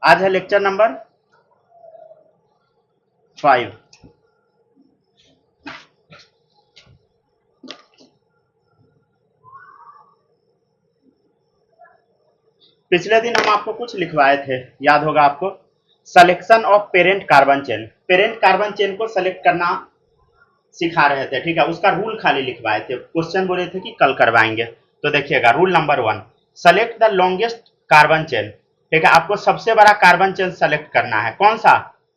आज है lecture number 5। पिछले दिन हम आपको कुछ लिखवाए थे, याद होगा आपको। Selection of parent carbon chain, parent carbon chain को सेलेक्ट करना सिखा रहे थे, ठीक है। उसका रूल खाली लिखवाए थे, क्वेश्चन बोले थे कि कल करवाएंगे। तो देखिएगा, rule number 1, select the longest carbon chain, ठीक है। आपको सबसे बड़ा कार्बन चेन सेलेक्ट करना है। कौन सा?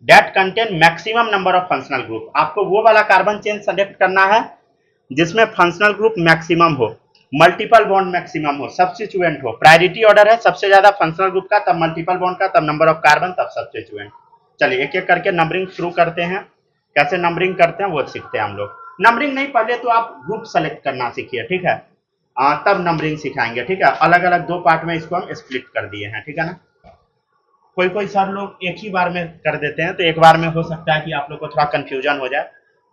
That contain maximum number of functional group. आपको वो वाला कार्बन चेन सेलेक्ट करना है जिसमें फंक्शनल ग्रुप मैक्सिमम हो, मल्टीपल बॉन्ड मैक्सिमम हो, सब्स्टिट्यूएंट हो। प्रायोरिटी ऑर्डर है, सबसे ज्यादा फंक्शनल ग्रुप का, तब मल्टीपल बॉन्ड का, तब नंबर ऑफ कार्बन, तब सब्स्टिट्यूएंट। चलिए एक एक करके नंबरिंग शुरू करते हैं। कैसे नंबरिंग करते हैं वो सीखते हैं हम लोग। नंबरिंग नहीं, पहले तो आप ग्रुप सेलेक्ट करना सीखिए, ठीक है। तब नंबरिंग सिखाएंगे, ठीक है। अलग अलग दो पार्ट में इसको हम स्प्लिट कर दिए हैं, ठीक है ना। कोई कोई सर लोग एक ही बार में कर देते हैं, तो एक बार में हो सकता है कि आप लोग को थोड़ा कंफ्यूजन हो जाए,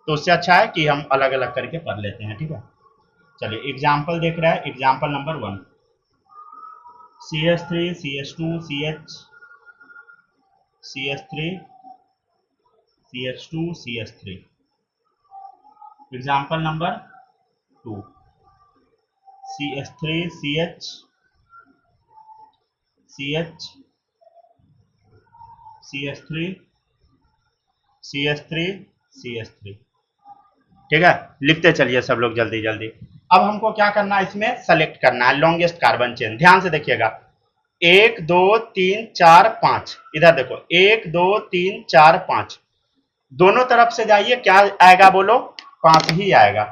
तो उससे अच्छा है कि हम अलग अलग करके पढ़ लेते हैं, ठीक है। चलिए एग्जाम्पल देख रहे हैं। Example number 1, CH3 CH2 CH CH3 CH2 CH3। Example number 2, CH3 CH CH CH3 CH3 CH3, ठीक है। लिखते चलिए सब लोग जल्दी जल्दी। अब हमको क्या करना है, इसमें सेलेक्ट करना है लॉन्गेस्ट कार्बन चेन। ध्यान से देखिएगा, 1 2 3 4 5, इधर देखो 1 2 3 4 5, दोनों तरफ से जाइए, क्या आएगा बोलो? 5 ही आएगा।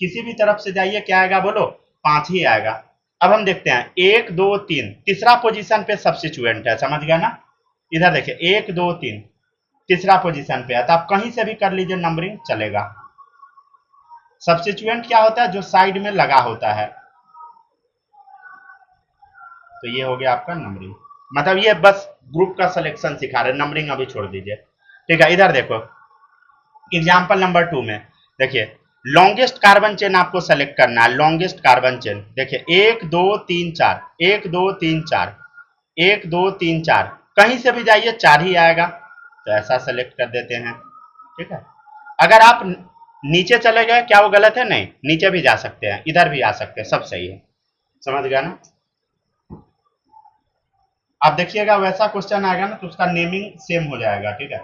किसी भी तरफ से जाइए, क्या आएगा बोलो? 5 ही आएगा। अब हम देखते हैं 1 2 3, तीसरा पोजीशन पे सब्स्टिट्यूएंट है, समझ गया ना। इधर देखिए 1 2 3 तीसरा पोजीशन पे है, तो आप कहीं से भी कर लीजिए, नंबरिंग चलेगा। सब्स्टिट्यूएंट क्या होता है? जो साइड में लगा होता है। तो ये हो गया आपका नंबरिंग, मतलब ये बस ग्रुप का सिलेक्शन सिखा रहे, नंबरिंग अभी छोड़ दीजिए, ठीक है। इधर देखो एग्जाम्पल नंबर 2 में देखिए, लॉन्गेस्ट कार्बन चेन आपको सेलेक्ट करना है। लॉन्गेस्ट कार्बन चेन देखिए 1 2 3 4, 1 2 3 4, 1 2 3 4, कहीं से भी जाइए 4 ही आएगा, तो ऐसा सेलेक्ट कर देते हैं, ठीक है। अगर आप नीचे चले गए, क्या वो गलत है? नहीं, नीचे भी जा सकते हैं, इधर भी आ सकते हैं, सब सही है, समझ गया ना। आप देखिएगा वैसा क्वेश्चन आएगा ना, तो उसका नेमिंग सेम हो जाएगा, ठीक है।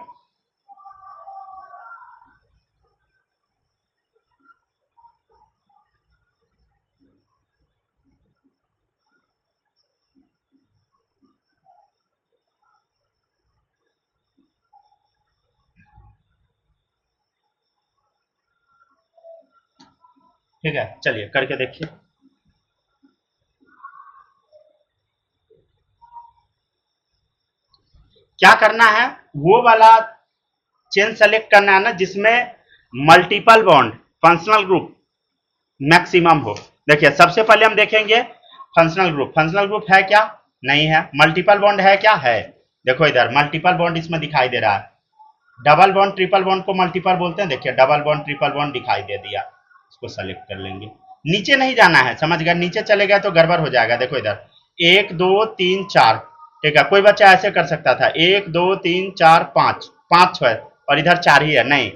ठीक है, चलिए करके देखिए। क्या करना है, वो वाला चेन सेलेक्ट करना है ना जिसमें multiple bond functional group maximum हो। देखिए सबसे पहले हम देखेंगे फंक्शनल ग्रुप। फंक्शनल ग्रुप है क्या? नहीं है। मल्टीपल बॉन्ड है क्या? है। देखो इधर मल्टीपल बॉन्ड इसमें दिखाई दे रहा है। डबल बॉन्ड ट्रिपल बॉन्ड को मल्टीपल बोलते हैं। देखिए डबल बॉन्ड ट्रिपल बॉन्ड दिखाई दे दिया, इसको सेलेक्ट कर लेंगे। नीचे नहीं जाना है, समझ गए। नीचे चले गए तो गड़बड़ हो जाएगा। देखो इधर 1 2 3 4, ठीक है। कोई बच्चा ऐसे कर सकता था 1 2 3 4 5, 5 है और इधर 4 ही है। नहीं,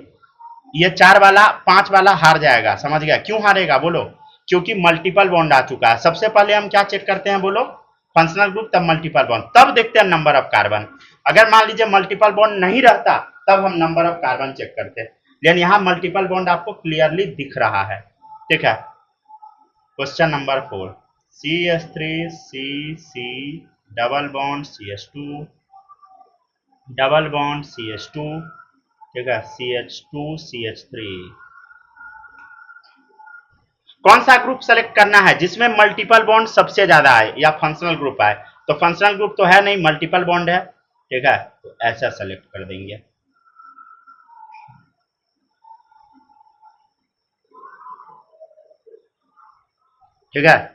ये 4 वाला 5 वाला हार जाएगा, समझ गया। क्यों हारेगा बोलो? क्योंकि मल्टीपल बॉन्ड आ चुका है। सबसे पहले हम क्या चेक करते हैं बोलो? फंक्शनल ग्रुप, तब मल्टीपल बॉन्ड, तब देखते हैं नंबर ऑफ कार्बन। अगर मान लीजिए मल्टीपल बॉन्ड नहीं रहता, तब हम नंबर ऑफ कार्बन चेक करते हैं। लेकिन यहाँ मल्टीपल बॉन्ड आपको क्लियरली दिख रहा है, ठीक है। Question number 4, CH3 C double bond CH2 double bond CH2, ठीक है, CH2 CH3। कौन सा ग्रुप सेलेक्ट करना है जिसमें मल्टीपल बॉन्ड सबसे ज्यादा आए या फंक्शनल ग्रुप आए? तो फंक्शनल ग्रुप तो है नहीं, मल्टीपल बॉन्ड है, ठीक है। तो ऐसा सेलेक्ट कर देंगे, ठीक है।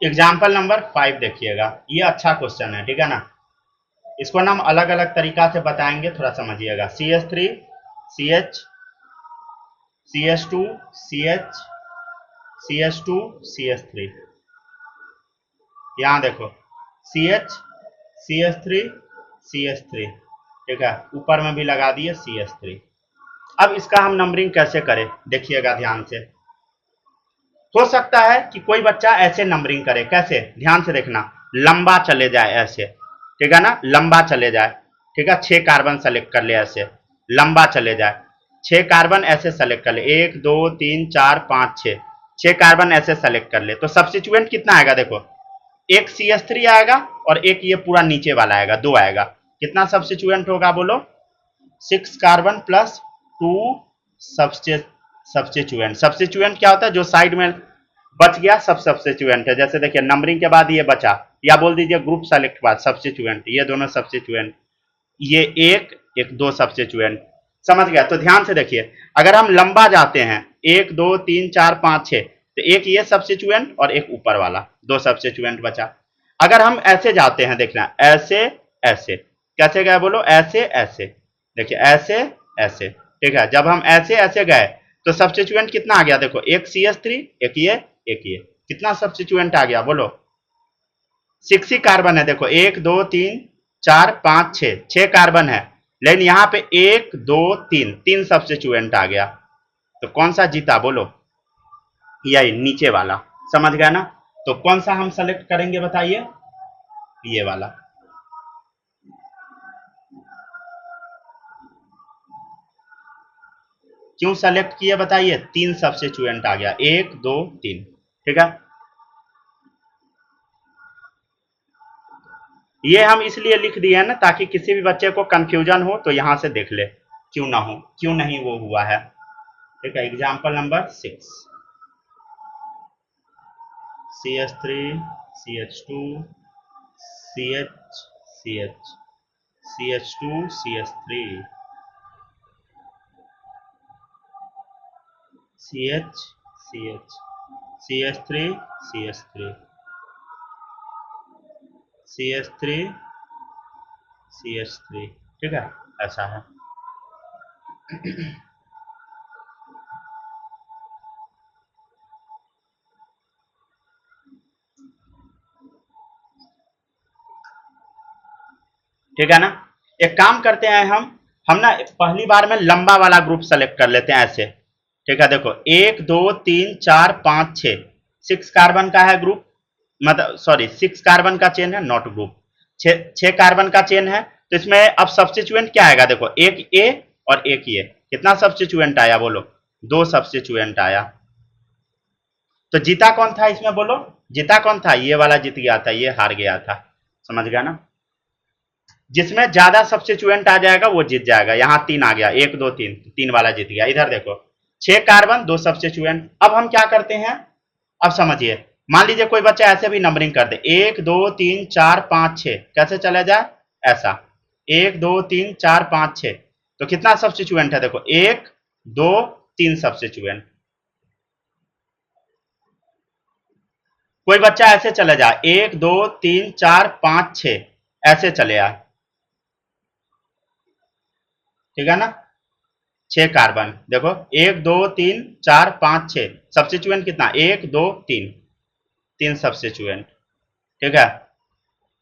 एग्जाम्पल नंबर 5 देखिएगा, ये अच्छा क्वेश्चन है, ठीक है ना। इसको ना हम अलग अलग तरीका से बताएंगे, थोड़ा समझिएगा। CH3 CH CH2 CH CH2 CH3, यहाँ देखो CH CH3 CH3, ठीक है, ऊपर में भी लगा दिए CH3। अब इसका हम नंबरिंग कैसे करें, देखिएगा ध्यान से। हो सकता है कि कोई बच्चा ऐसे नंबरिंग करे, कैसे, ध्यान से देखना, लंबा चले जाए ऐसे, ठीक है ना, लंबा चले जाए, ठीक है, 6 कार्बन सेलेक्ट कर ले ऐसे, लंबा चले जाए, 6 कार्बन ऐसे सेलेक्ट कर ले, 1 2 3 4 5 6, 6 कार्बन ऐसे सेलेक्ट कर ले, तो सब्स्टिट्यूएंट कितना आएगा, देखो एक CH3 आएगा और एक ये पूरा नीचे वाला आएगा, 2 आएगा, कितना सब्स्टिट्यूएंट होगा बोलो, 6 कार्बन प्लस 2 सब्स्टिट्यूएंट। सब्स्टिट्यूएंट क्या होता है, जो साइड में बच गया सब सब्स्टिट्यूएंट है। जैसे देखिए नंबरिंग के बाद ये बचा, या बोल दीजिए ग्रुप सेलेक्ट बाद सब्स्टिट्यूएंट, ये दोनों सब्स्टिट्यूएंट, ये एक एक 2 सब्स्टिट्यूएंट, समझ गया। तो ध्यान से देखिए, अगर हम लंबा जाते हैं 1 2 3 4 5 6, तो एक ये सब्स्टिट्यूएंट और एक ऊपर वाला, 2 सब्स्टिट्यूएंट बचा। अगर हम ऐसे जाते हैं, देखना ऐसे ऐसे, कैसे गए बोलो, ऐसे ऐसे, देखिए ऐसे ऐसे, ठीक है, जब हम ऐसे ऐसे गए तो सब्स्टिट्यूएंट कितना आ गया, देखो एक CH3 एक ये, कितना सब्स्टिट्यूएंट आ गया बोलो, 6 ही कार्बन है, देखो 1 2 3 4 5 6, 6 कार्बन है, लेकिन यहाँ पे 1 2 3, 3 सब्स्टिट्यूएंट आ गया, तो कौन सा जीता बोलो, यही नीचे वाला, समझ गया ना। तो कौन सा हम सेलेक्ट करेंगे बताइए, ये वाला। क्यों सेलेक्ट किए बताइए, 3 सब्स्टिट्यूएंट आ गया, 1 2 3, ठीक है। ये हम इसलिए लिख दिए हैं ना, ताकि किसी भी बच्चे को कंफ्यूजन हो तो यहां से देख ले, क्यों ना हो, क्यों नहीं वो हुआ है, ठीक है। Example number 6, CH3 CH2 CH CH CH2 CH3 CH CH CH3 CH3 CH3 CH3, ठीक है, ऐसा है। ठीक है ना। एक काम करते हैं, हम ना पहली बार में लंबा वाला ग्रुप सेलेक्ट कर लेते हैं ऐसे, ठीक है। देखो 1 2 3 4 5 6, 6 कार्बन का है ग्रुप, मतलब सॉरी 6 कार्बन का चेन है, नॉट ग्रुप, 6 कार्बन का चेन है। तो इसमें अब सब्स्टिट्यूएंट क्या आएगा, देखो एक ए और एक ये, कितना सब्स्टिट्यूएंट आया बोलो, 2 सब्स्टिट्यूएंट आया। तो जीता कौन था इसमें बोलो, जीता कौन था, ये वाला जीत गया था, ये हार गया था, समझ गया ना। जिसमें ज्यादा सब्स्टिट्यूएंट आ जाएगा वो जीत जाएगा। यहाँ 3 आ गया, 1 2 3, 3 वाला जीत गया। इधर देखो 6 कार्बन 2 सब्स्टिट्यूएंट। अब हम क्या करते हैं, अब समझिए, मान लीजिए कोई बच्चा ऐसे भी नंबरिंग कर दे, 1 2 3 4 5 6, कैसे चला जाए, ऐसा 1 2 3 4 5 6, तो कितना सब्स्टिट्यूएंट है, देखो 1 2 3 सब्स्टिट्यूएंट। कोई बच्चा ऐसे चले जाए 1 2 3 4 5 6, ऐसे चले आए, ठीक है ना, 6 कार्बन, देखो 1 2 3 4 5 6, सब्स्टिट्यूएंट कितना, 1 2 3, 3 सब्स्टिट्यूएंट, ठीक है।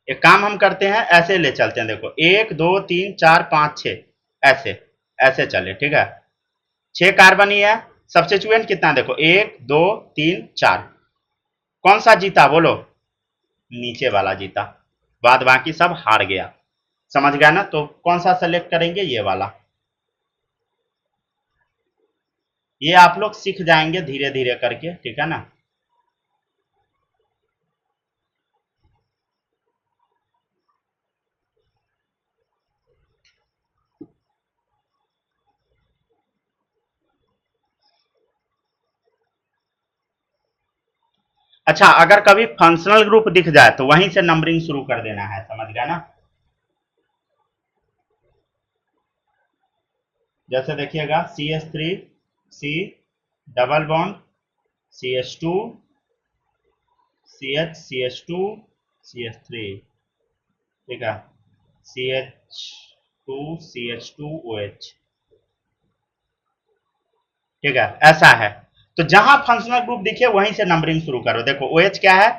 एक काम हम करते हैं, ऐसे ले चलते हैं, देखो 1 2 3 4 5 6, ऐसे ऐसे चले, ठीक है, 6 कार्बन ही है, सब्स्टिट्यूएंट कितना, देखो 1 2 3 4, कौन सा जीता बोलो, नीचे वाला जीता, बाद बाकी सब हार गया, समझ गया ना। तो कौन सा सेलेक्ट करेंगे, ये वाला। ये आप लोग सीख जाएंगे धीरे धीरे करके, ठीक है ना। अच्छा, अगर कभी फंक्शनल ग्रुप दिख जाए तो वहीं से नंबरिंग शुरू कर देना है, समझ गया ना। जैसे देखिएगा CH3 C double bond CH2 CH CH2 CH3, ठीक है, CH2 CH2 OH, ठीक है, ऐसा है। तो जहां फंक्शनल ग्रुप दिखे वहीं से नंबरिंग शुरू करो। देखो OH क्या है,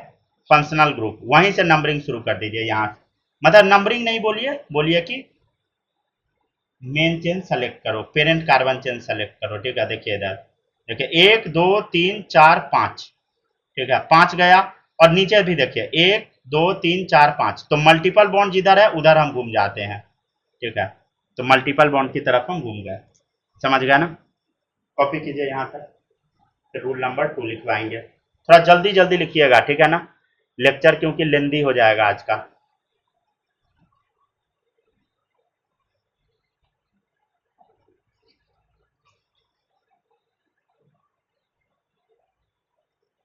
फंक्शनल ग्रुप, वहीं से नंबरिंग शुरू कर दीजिए यहां से। मतलब नंबरिंग नहीं बोलिए, बोलिए कि मेन चेन सेलेक्ट करो, पेरेंट कार्बन चेन सेलेक्ट करो। ठीक है, देखिए इधर, देखिए 1 2 3 4 5, ठीक है 5 गया। और नीचे भी देखिए 1 2 3 4 5, तो मल्टीपल बॉन्ड जिधर है उधर हम घूम जाते हैं। ठीक है, तो मल्टीपल बॉन्ड की तरफ हम घूम गए। समझ गया ना? कॉपी कीजिए यहाँ तक, फिर रूल नंबर 2 लिखवाएंगे। थोड़ा जल्दी जल्दी लिखिएगा, ठीक है ना, लेक्चर क्योंकि लेंदी हो जाएगा आज का।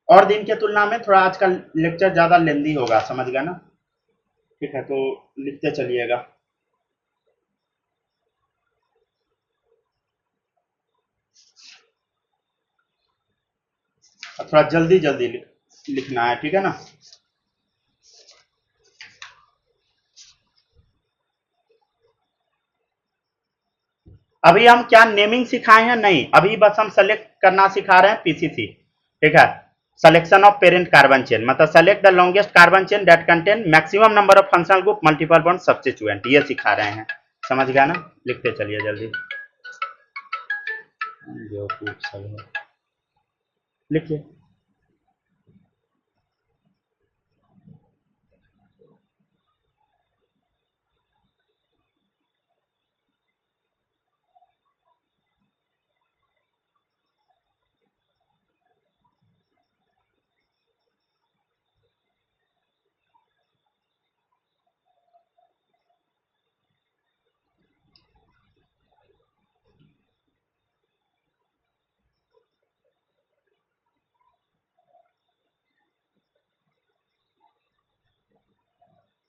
और दिन के तुलना में थोड़ा आज का लेक्चर ज्यादा लेंदी होगा, समझ गया ना? ठीक है, तो लिखते चलिएगा। थोड़ा जल्दी जल्दी लिखना है, ठीक है ना? अभी हम क्या नेमिंग सिखाए हैं? नहीं, अभी बस हम सेलेक्ट करना सिखा रहे हैं पीसीसी। ठीक है, selection of parent carbon chain, मतलब select the longest carbon chain that contain maximum number of functional group multiple bond substituent, ये सिखा रहे हैं। समझ गया ना? लिखते चलिए जल्दी, जो कुछ सब है लिखिए।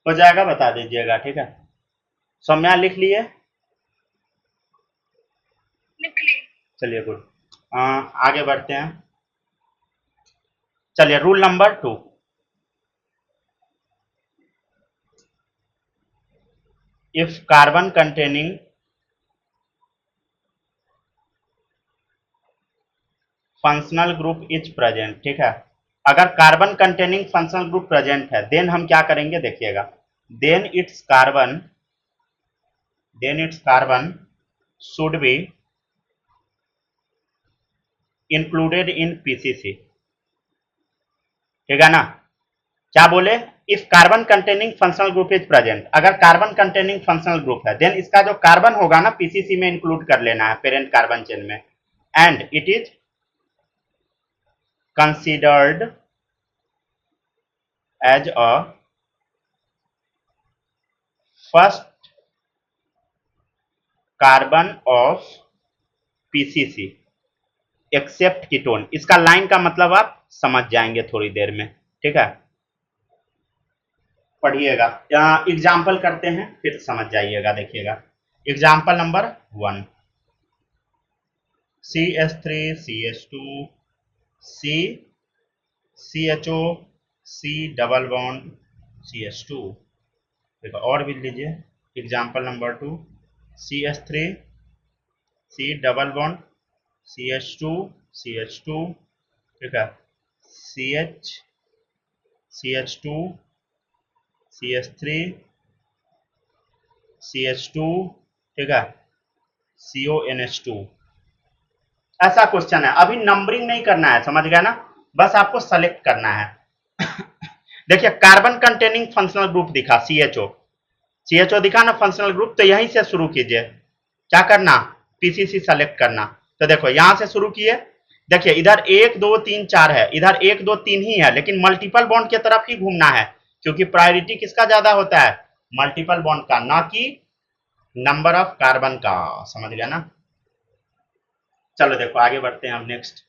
हो जाएगा, बता दीजिएगा, ठीक है? सौम्या लिख लिए? लिख लिए। चलिए गुड। आगे बढ़ते हैं। चलिए rule number 2, if carbon containing functional group is present, ठीक है, अगर carbon containing functional group present है, देन हम क्या करेंगे देखिएगा, then its carbon should be included in PCC. ठीक है ना? क्या बोले? If carbon containing functional group is present, अगर कार्बन कंटेनिंग फंक्शनल ग्रुप है, देन इसका जो कार्बन होगा ना पीसीसी में इंक्लूड कर लेना है, पेरेंट कार्बन चेन में। And it is considered as a first carbon of PCC except ketone. इसका लाइन का मतलब आप समझ जाएंगे थोड़ी देर में। ठीक है, पढ़िएगा, एग्जाम्पल करते हैं फिर समझ जाइएगा। देखिएगा example number 1, CH3 CH2 C CHO C double bond CH2। देखो और भी लीजिए, example number 2, CH3 C double bond CH2 ठीक है, CH2 CH3 CH2 ठीक है, CONH2। ऐसा क्वेश्चन है, अभी नंबरिंग नहीं करना है, समझ गया ना, बस आपको सेलेक्ट करना है। देखिए कार्बन कंटेनिंग फंक्शनल ग्रुप दिखा CHO दिखा ना फंक्शनल ग्रुप, तो यहीं से शुरू कीजिए। क्या करना? पीसीसी सेलेक्ट करना। तो देखो यहां से शुरू किए, देखिए इधर 1 2 3 4 है, इधर 1 2 3 ही है, लेकिन मल्टीपल बॉन्ड की तरफ ही घूमना है, क्योंकि प्रायोरिटी किसका ज्यादा होता है? मल्टीपल बॉन्ड का, ना कि नंबर ऑफ कार्बन का। समझ गया ना? चलो देखो आगे बढ़ते हैं हम नेक्स्ट।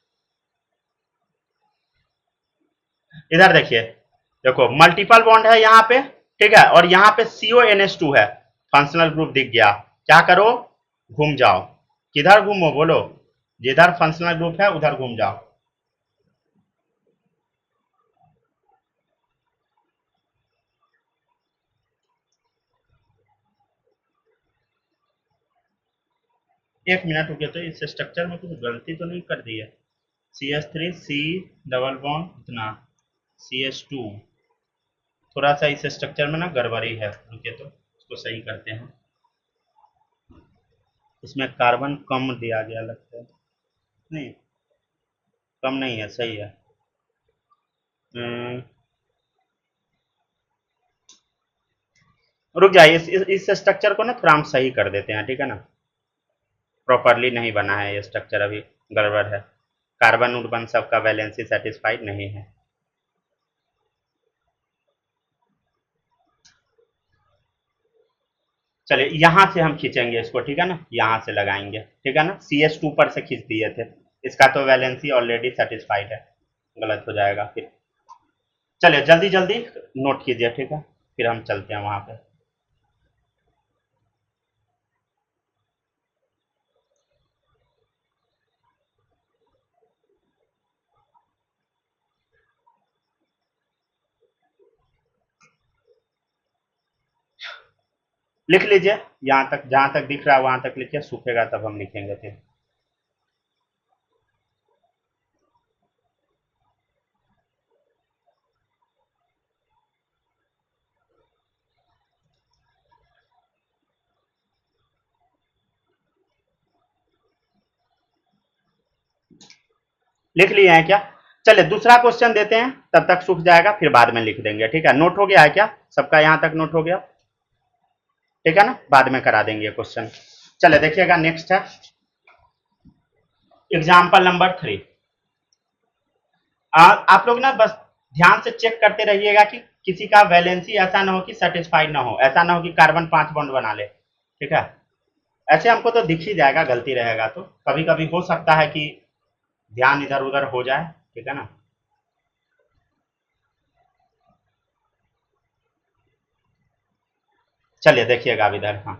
इधर देखिए, देखो मल्टीपल बॉन्ड है यहाँ पे, ठीक है, और यहाँ पे CONH2 है, फंक्शनल ग्रुप दिख गया। क्या करो? घूम जाओ। किधर घूमो बोलो? जिधर फंक्शनल ग्रुप है उधर घूम जाओ। एक मिनट रुके, तो इस स्ट्रक्चर में कुछ गलती तो नहीं कर दी है? CH3 C डबल बॉन्ड इतना CH2। थोड़ा सा इस स्ट्रक्चर में ना गड़बड़ी है, रुके तो इसको सही करते हैं। इसमें कार्बन कम दिया गया लगता है, नहीं कम नहीं है, सही है। रुक जाइए, इस स्ट्रक्चर को ना थोड़ा हम सही कर देते हैं, ठीक है ना। प्रॉपरली नहीं बना है ये स्ट्रक्चर, अभी गड़बड़ है। कार्बन उर्बन सबका वैलेंसी सेटिस्फाइड नहीं है। चलिए यहां से हम खींचेंगे इसको, ठीक है ना, यहां से लगाएंगे, ठीक है ना। CH2 पर से खींच दिए थे, इसका तो वैलेंसी ऑलरेडी सेटिस्फाइड है, गलत हो जाएगा फिर। चलिए जल्दी जल्दी नोट कीजिए, ठीक है, फिर हम चलते हैं वहां पे। लिख लीजिए, यहाँ तक, जहां तक दिख रहा है वहां तक लिखिए, सूखेगा तब हम लिखेंगे फिर। लिख लिए हैं क्या? चलिए दूसरा क्वेश्चन देते हैं, तब तक सूख जाएगा, फिर बाद में लिख देंगे, ठीक है। नोट हो गया है क्या सबका? यहां तक नोट हो गया, ठीक है ना, बाद में करा देंगे क्वेश्चन। चलिए देखिएगा, नेक्स्ट है एग्जाम्पल नंबर 3। आप लोग ना बस ध्यान से चेक करते रहिएगा कि किसी का वैलेंसी ऐसा ना हो कि सेटिस्फाइड ना हो, ऐसा ना हो कि कार्बन 5 बॉन्ड बना ले, ठीक है। ऐसे हमको तो दिख ही जाएगा, गलती रहेगा तो कभी कभी हो सकता है कि ध्यान इधर उधर हो जाए, ठीक है ना। चलिए देखिएगा अब इधर, हाँ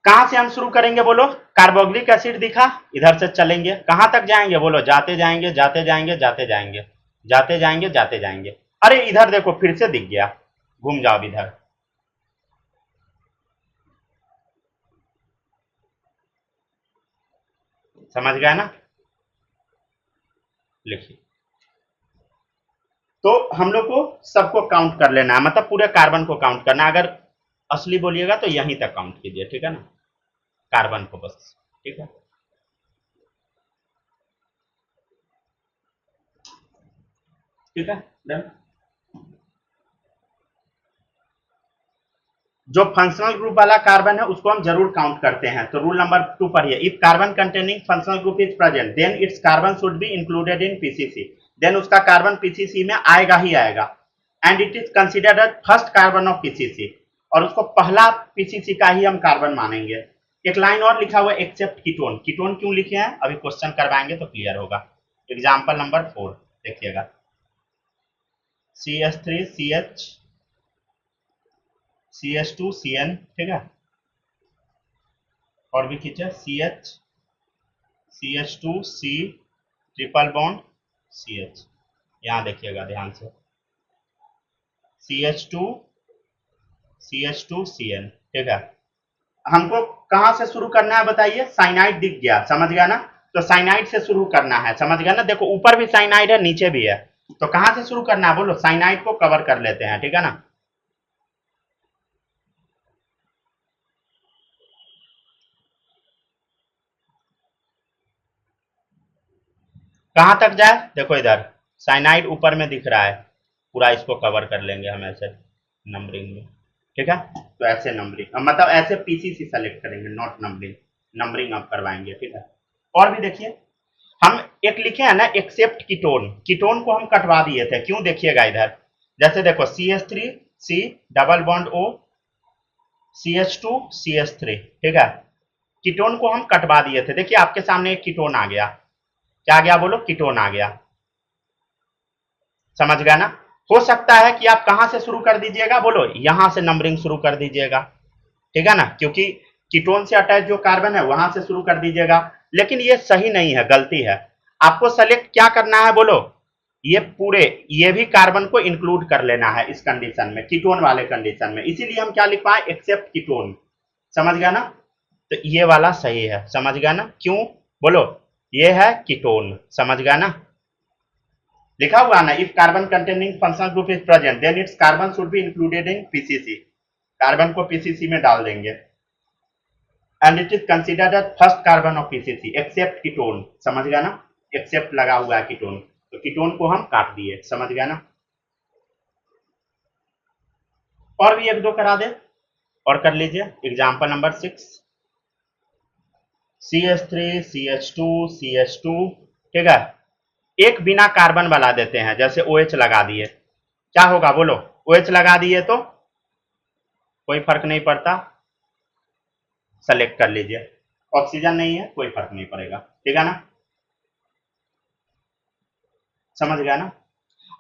कहां से हम शुरू करेंगे बोलो? कार्बोक्सिलिक एसिड दिखा, इधर से चलेंगे, कहां तक जाएंगे बोलो? जाते जाएंगे जाते जाएंगे जाते जाएंगे जाते जाएंगे जाते जाएंगे। अरे इधर देखो, फिर से दिख गया, घूम जाओ इधर। समझ गया ना? लिखिए। तो हम लोग को सबको काउंट कर लेना है, मतलब पूरे कार्बन को काउंट करना है। अगर असली बोलिएगा तो यहीं तक काउंट कीजिए, ठीक है ना, कार्बन को बस, ठीक है। ठीक है, डन। जो फंक्शनल ग्रुप वाला कार्बन है उसको हम जरूर काउंट करते हैं। तो रूल नंबर 2 पढ़िए, if carbon containing functional group is present then its carbon should be included in PCC. Then उसका कार्बन पीसीसी में आएगा ही आएगा, and it is considered as first carbon of PCC, और उसको पहला पीसीसी का ही हम कार्बन मानेंगे। एक लाइन और लिखा हुआ है, एक्सेप्ट कीटोन। कीटोन क्यों लिखे हैं अभी क्वेश्चन करवाएंगे तो क्लियर होगा। एग्जाम्पल नंबर 4 देखिएगा, CH3CH CH2CN, ठीक है, और भी खींचे CH CH2C triple bond CH। यहां देखिएगा ध्यान से, CH2 CH2CN, ठीक है। हमको कहां से शुरू करना है बताइए? साइनाइड दिख गया, समझ गया ना, तो साइनाइड से शुरू करना है, समझ गया ना। देखो ऊपर भी साइनाइड है, नीचे भी है, तो कहां से शुरू करना है बोलो? साइनाइड को कवर कर लेते हैं, ठीक है ना। कहां तक जाए? देखो इधर साइनाइड ऊपर में दिख रहा है, पूरा इसको कवर कर लेंगे हम ऐसे नंबरिंग में, ठीक है। तो ऐसे नंबरिंग, मतलब ऐसे पीसीसी सेलेक्ट करेंगे, नॉट नंबरिंग, नंबरिंग अब करवाएंगे, ठीक है। और भी देखिए, हम एक लिखे हैं ना एक्सेप्ट कीटोन, कीटोन को हम कटवा दिए थे, क्यों देखिएगा इधर, जैसे देखो CH3C double bond O CH2CH3, ठीक है। कीटोन को हम कटवा दिए थे, देखिए आपके सामने एक कीटोन आ गया, क्या आ गया बोलो? कीटोन आ गया, समझ गया ना। हो सकता है कि आप कहां से शुरू कर दीजिएगा बोलो? यहां से नंबरिंग शुरू कर दीजिएगा, ठीक है ना, क्योंकि कीटोन से अटैच जो कार्बन है वहां से शुरू कर दीजिएगा। लेकिन ये सही नहीं है, गलती है। आपको सेलेक्ट क्या करना है बोलो? ये पूरे, ये भी कार्बन को इंक्लूड कर लेना है इस कंडीशन में, कीटोन वाले कंडीशन में। इसीलिए हम क्या लिख पाए? एक्सेप्ट कीटोन, समझ गया ना। तो ये वाला सही है, समझ गया ना, क्यों बोलो? ये है कीटोन, समझ गया ना। लिखा हुआ ना, if carbon containing functional group is present then its carbon should be included in PCC, carbon को पीसीसी में डाल देंगे। And it is considered as first carbon of PCC except ketone, समझ गया ना, एक्सेप्ट लगा हुआ है कीटोन, तो कीटोन को हम काट दिए, समझ गया ना। और भी एक दो करा दे, और कर लीजिए। Example number 6, CH3 CH2 CH2, ठीक है। एक बिना कार्बन वाला देते हैं, जैसे OH लगा दिए, क्या होगा बोलो। OH लगा दिए तो कोई फर्क नहीं पड़ता, सेलेक्ट कर लीजिए। ऑक्सीजन नहीं है, कोई फर्क नहीं पड़ेगा, ठीक है ना, समझ गया ना।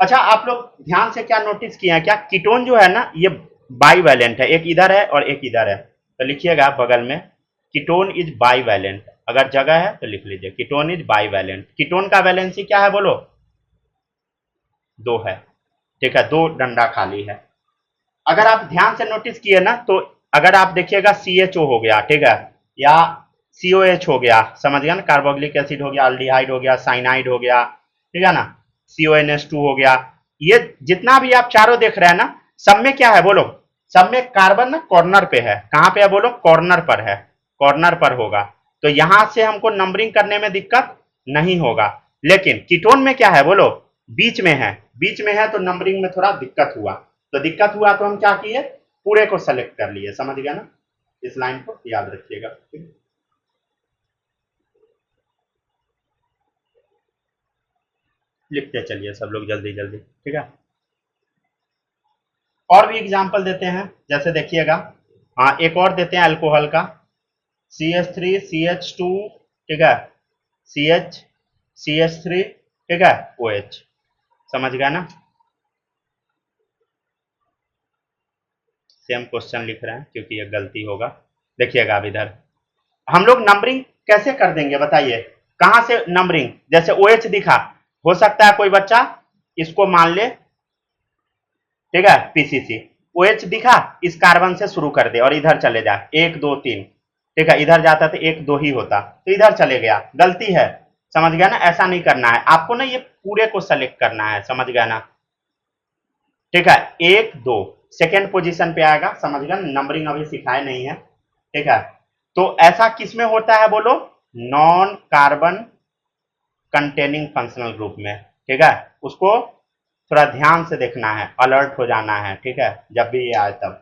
अच्छा, आप लोग ध्यान से क्या नोटिस किए हैं क्या, कीटोन जो है ना ये बाईवैलेंट है, एक इधर है और एक इधर है, तो लिखिएगा बगल में कीटोन इज बाईवैलेंट, अगर जगह है तो लिख लीजिए कीटोन इज बाईवैलेंट। कीटोन का वैलेंसी क्या है बोलो, 2 है, ठीक है, 2 डंडा खाली है। अगर आप ध्यान से नोटिस किए ना, तो अगर आप देखिएगा CHO हो गया, ठीक है, या COH हो गया, समझ गया ना, कार्बोक्सिलिक एसिड हो गया, अल्डिहाइड हो गया, साइनाइड हो गया, ठीक है ना, CONS2 हो गया, ये जितना भी आप चारों देख रहे हैं ना, सब में क्या है बोलो, सब में कार्बन ना कॉर्नर पे है, कहां पे है बोलो, कॉर्नर पर है, कॉर्नर पर होगा, तो यहां से हमको नंबरिंग करने में दिक्कत नहीं होगा। लेकिन कीटोन में क्या है बोलो, बीच में है, बीच में है तो नंबरिंग में थोड़ा दिक्कत हुआ, तो दिक्कत हुआ तो हम क्या किए, पूरे को सेलेक्ट कर लिए, समझ गया ना, इस लाइन को याद रखिएगा। लिखते चलिए सब लोग जल्दी जल्दी, ठीक है। और भी एग्जाम्पल देते हैं, जैसे देखिएगा, हाँ एक और देते हैं अल्कोहल का, CH3 CH2, ठीक है, CH CH3, ठीक है, OH, समझ गया ना। सेम क्वेश्चन लिख रहे हैं क्योंकि ये गलती होगा, देखिएगा अब इधर हम लोग नंबरिंग कैसे कर देंगे बताइए, कहां से नंबरिंग, जैसे OH दिखा, हो सकता है कोई बच्चा इसको मान ले, ठीक है, पीसीसी, OH दिखा, इस कार्बन से शुरू कर दे और इधर चले जा, 1 2 3, ठीक है, इधर जाता तो 1 2 ही होता, तो इधर चले गया, गलती है, समझ गया ना, ऐसा नहीं करना है आपको ना, ये पूरे को सेलेक्ट करना है, समझ गया ना, ठीक है, 1 2 सेकेंड पोजीशन पे आएगा, समझ गया, नंबरिंग अभी सिखाए नहीं है, ठीक है। तो ऐसा किस में होता है बोलो, non carbon containing functional group में, ठीक है, उसको थोड़ा ध्यान से देखना है, अलर्ट हो जाना है, ठीक है, जब भी ये आए तब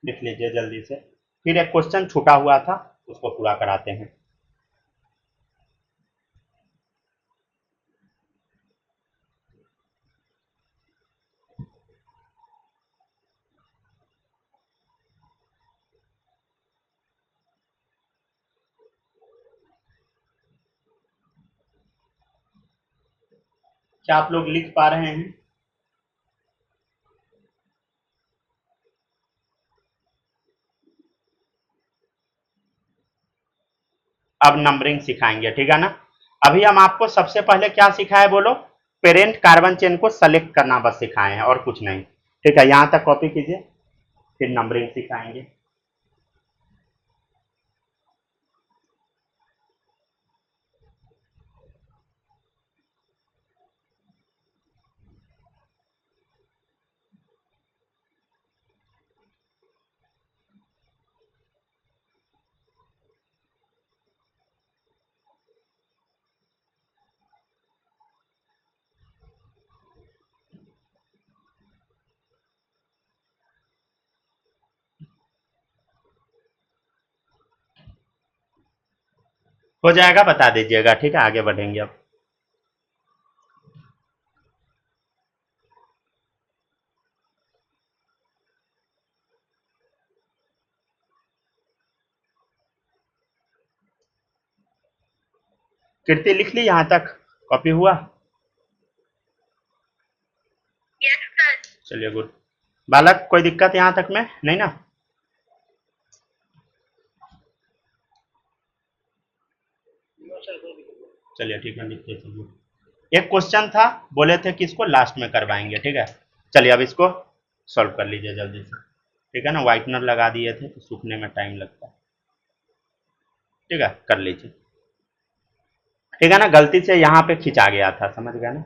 लिख लीजिए जल्दी से। फिर एक क्वेश्चन छूटा हुआ था, उसको पूरा कराते हैं। क्या आप लोग लिख पा रहे हैं, अब नंबरिंग सिखाएंगे, ठीक है ना। अभी हम आपको सबसे पहले क्या सिखाए बोलो, पेरेंट कार्बन चेन को सेलेक्ट करना बस सिखाए हैं और कुछ नहीं, ठीक है, यहां तक कॉपी कीजिए, फिर नंबरिंग सिखाएंगे। हो जाएगा, बता दीजिएगा, ठीक है, आगे बढ़ेंगे अब। कीर्ति लिख ली यहां तक, कॉपी हुआ, चलिए गुड। बालक कोई दिक्कत यहां तक में नहीं ना, चलिए ठीक है, लिखते चलिए। एक क्वेश्चन था, बोले थे कि इसको लास्ट में करवाएंगे, ठीक है, चलिए अब इसको सॉल्व कर लीजिए जल्दी से, ठीक है ना, व्हाइटनर लगा दिए थे तो सूखने में टाइम लगता है, ठीक है, कर लीजिए। ठीक है ना, गलती से यहाँ पे खिंचा गया था, समझ गया ना।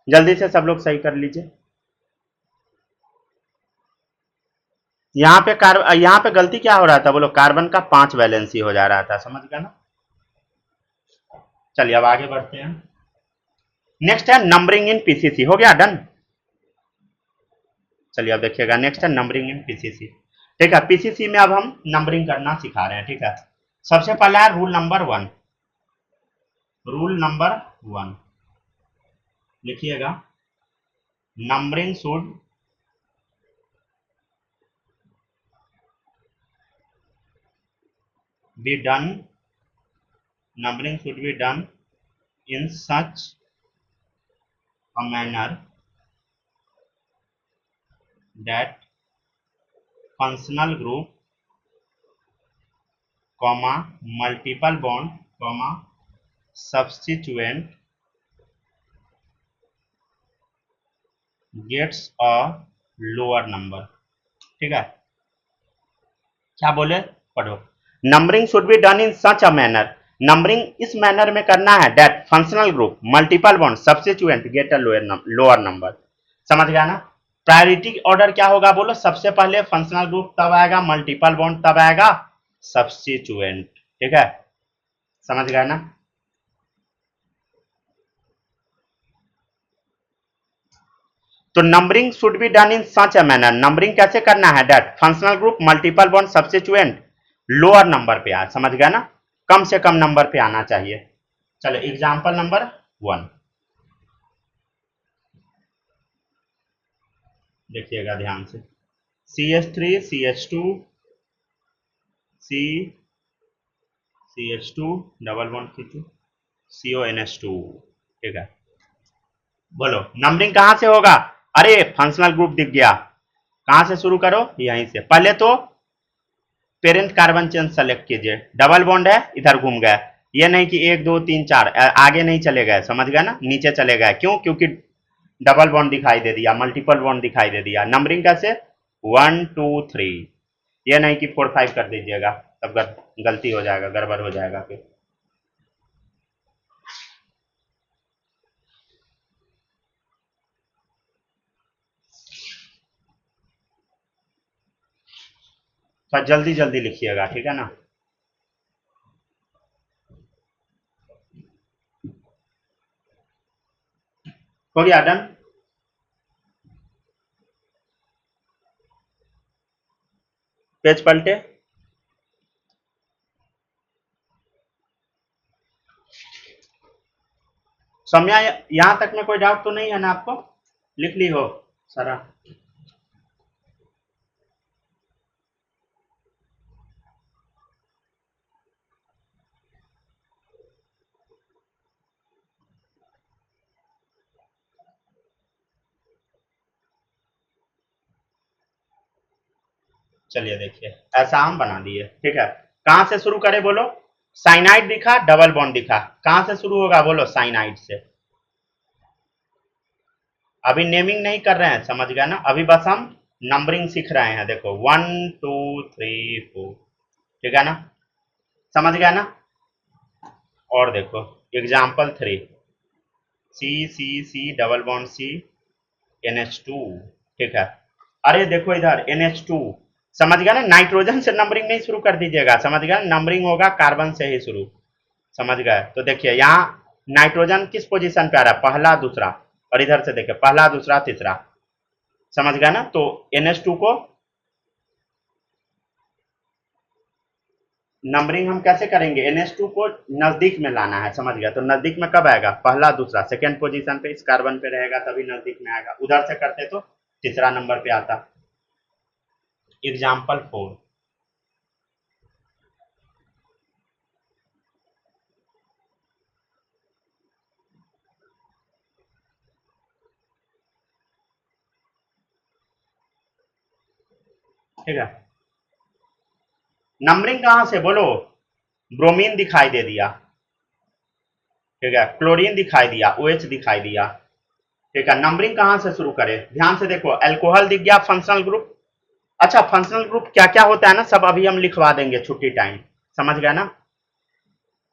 जल्दी से सब लोग सही कर लीजिए। यहाँ पे गलती क्या हो रहा था बोलो, कार्बन का 5 वैलेंसी हो जा रहा था, समझ गया ना। चलिए अब आगे बढ़ते हैं। नेक्स्ट है नंबरिंग इन पीसीसी, हो गया डन। चलिए अब देखिएगा, नेक्स्ट है नंबरिंग इन पीसीसी। ठीक है, पीसीसी में अब हम नंबरिंग करना सिखा रहे हैं। ठीक है, सबसे पहला है रूल नंबर 1। रूल नंबर 1 लिखिएगा, numbering should be done, numbering should be done in such a manner that functional group, comma, multiple bond, comma, substituent gets a lower number। ठीक है, क्या बोले, पढ़ो। Numbering should be done in such a manner, numbering इस manner में करना है that functional group, multiple bond, substituent get a lower number. समझ गया ना। प्रायोरिटी ऑर्डर क्या होगा बोलो, सबसे पहले फंक्शनल ग्रुप तब आएगा, मल्टीपल बॉन्ड तब आएगा, सब्स्टिट्यूएंट। ठीक है, समझ गया ना। तो numbering should be done in such a manner, numbering कैसे करना है that functional group, multiple bond, substituent lower number पे आए, समझ गया ना, कम से कम नंबर पे आना चाहिए। चलो एग्जांपल नंबर 1 देखिएगा ध्यान से, CH3 CH2 CH2 double bond C2 CONH2। ठीक है, बोलो नंबरिंग कहां से होगा, अरे फंक्शनल ग्रुप दिख गया, कहां से शुरू करो, यहीं से। पहले तो पेरेंट कार्बन चेन सेलेक्ट कीजिए, डबल बॉन्ड है इधर घूम गया, ये नहीं कि 1 2 3 4 आगे नहीं चले गए, समझ गए ना, नीचे चले गए, क्यों, क्योंकि डबल बॉन्ड दिखाई दे दिया, मल्टीपल बॉन्ड दिखाई दे दिया। नंबरिंग कैसे, 1 2 3, ये नहीं कि 4 5 कर दीजिएगा, तब गलती हो जाएगा, गड़बड़ हो जाएगा फिर। तो जल्दी जल्दी लिखिएगा, ठीक है ना। हो गया डन। पेज पलटे, समझा, यहां तक में कोई डाउट तो नहीं है ना आपको, लिख ली हो सारा। चलिए देखिए, ऐसा हम बना दिए। ठीक है, कहां से शुरू करें बोलो, साइनाइड दिखा, डबल बॉन्ड दिखा, कहां से शुरू होगा बोलो, साइनाइड से। अभी नेमिंग नहीं कर रहे हैं, समझ गया ना, अभी बस हम नंबरिंग सीख रहे हैं। देखो 1 2 3 4, ठीक है ना, समझ गया ना। और देखो example 3, C C C double bond C NH2। ठीक है, अरे देखो इधर NH2, समझ गया ना, नाइट्रोजन से नंबरिंग नहीं शुरू कर दीजिएगा, समझ गया, नंबरिंग होगा कार्बन से ही शुरू, समझ गए। तो देखिए यहाँ नाइट्रोजन किस पोजीशन पे आ रहा है, पहला दूसरा, और इधर से देखिए पहला दूसरा तीसरा, समझ गया ना। तो NH2 को नंबरिंग हम कैसे करेंगे, NH2 को नजदीक में लाना है, समझ गया। तो नजदीक में कब आएगा, पहला दूसरा, सेकेंड पोजीशन पे इस कार्बन पे रहेगा तभी नजदीक में आएगा, उधर से करते तो तीसरा नंबर पे आता। एग्जाम्पल 4, ठीक है, नंबरिंग कहां से बोलो, ब्रोमीन दिखाई दे दिया, ठीक है, क्लोरीन दिखाई दिया, OH दिखाई दिया। ठीक है, नंबरिंग कहां से शुरू करें, ध्यान से देखो, अल्कोहल दिख गया, फंक्शनल ग्रुप। अच्छा, फंक्शनल ग्रुप क्या क्या होता है ना, सब अभी हम लिखवा देंगे छुट्टी टाइम, समझ गया ना,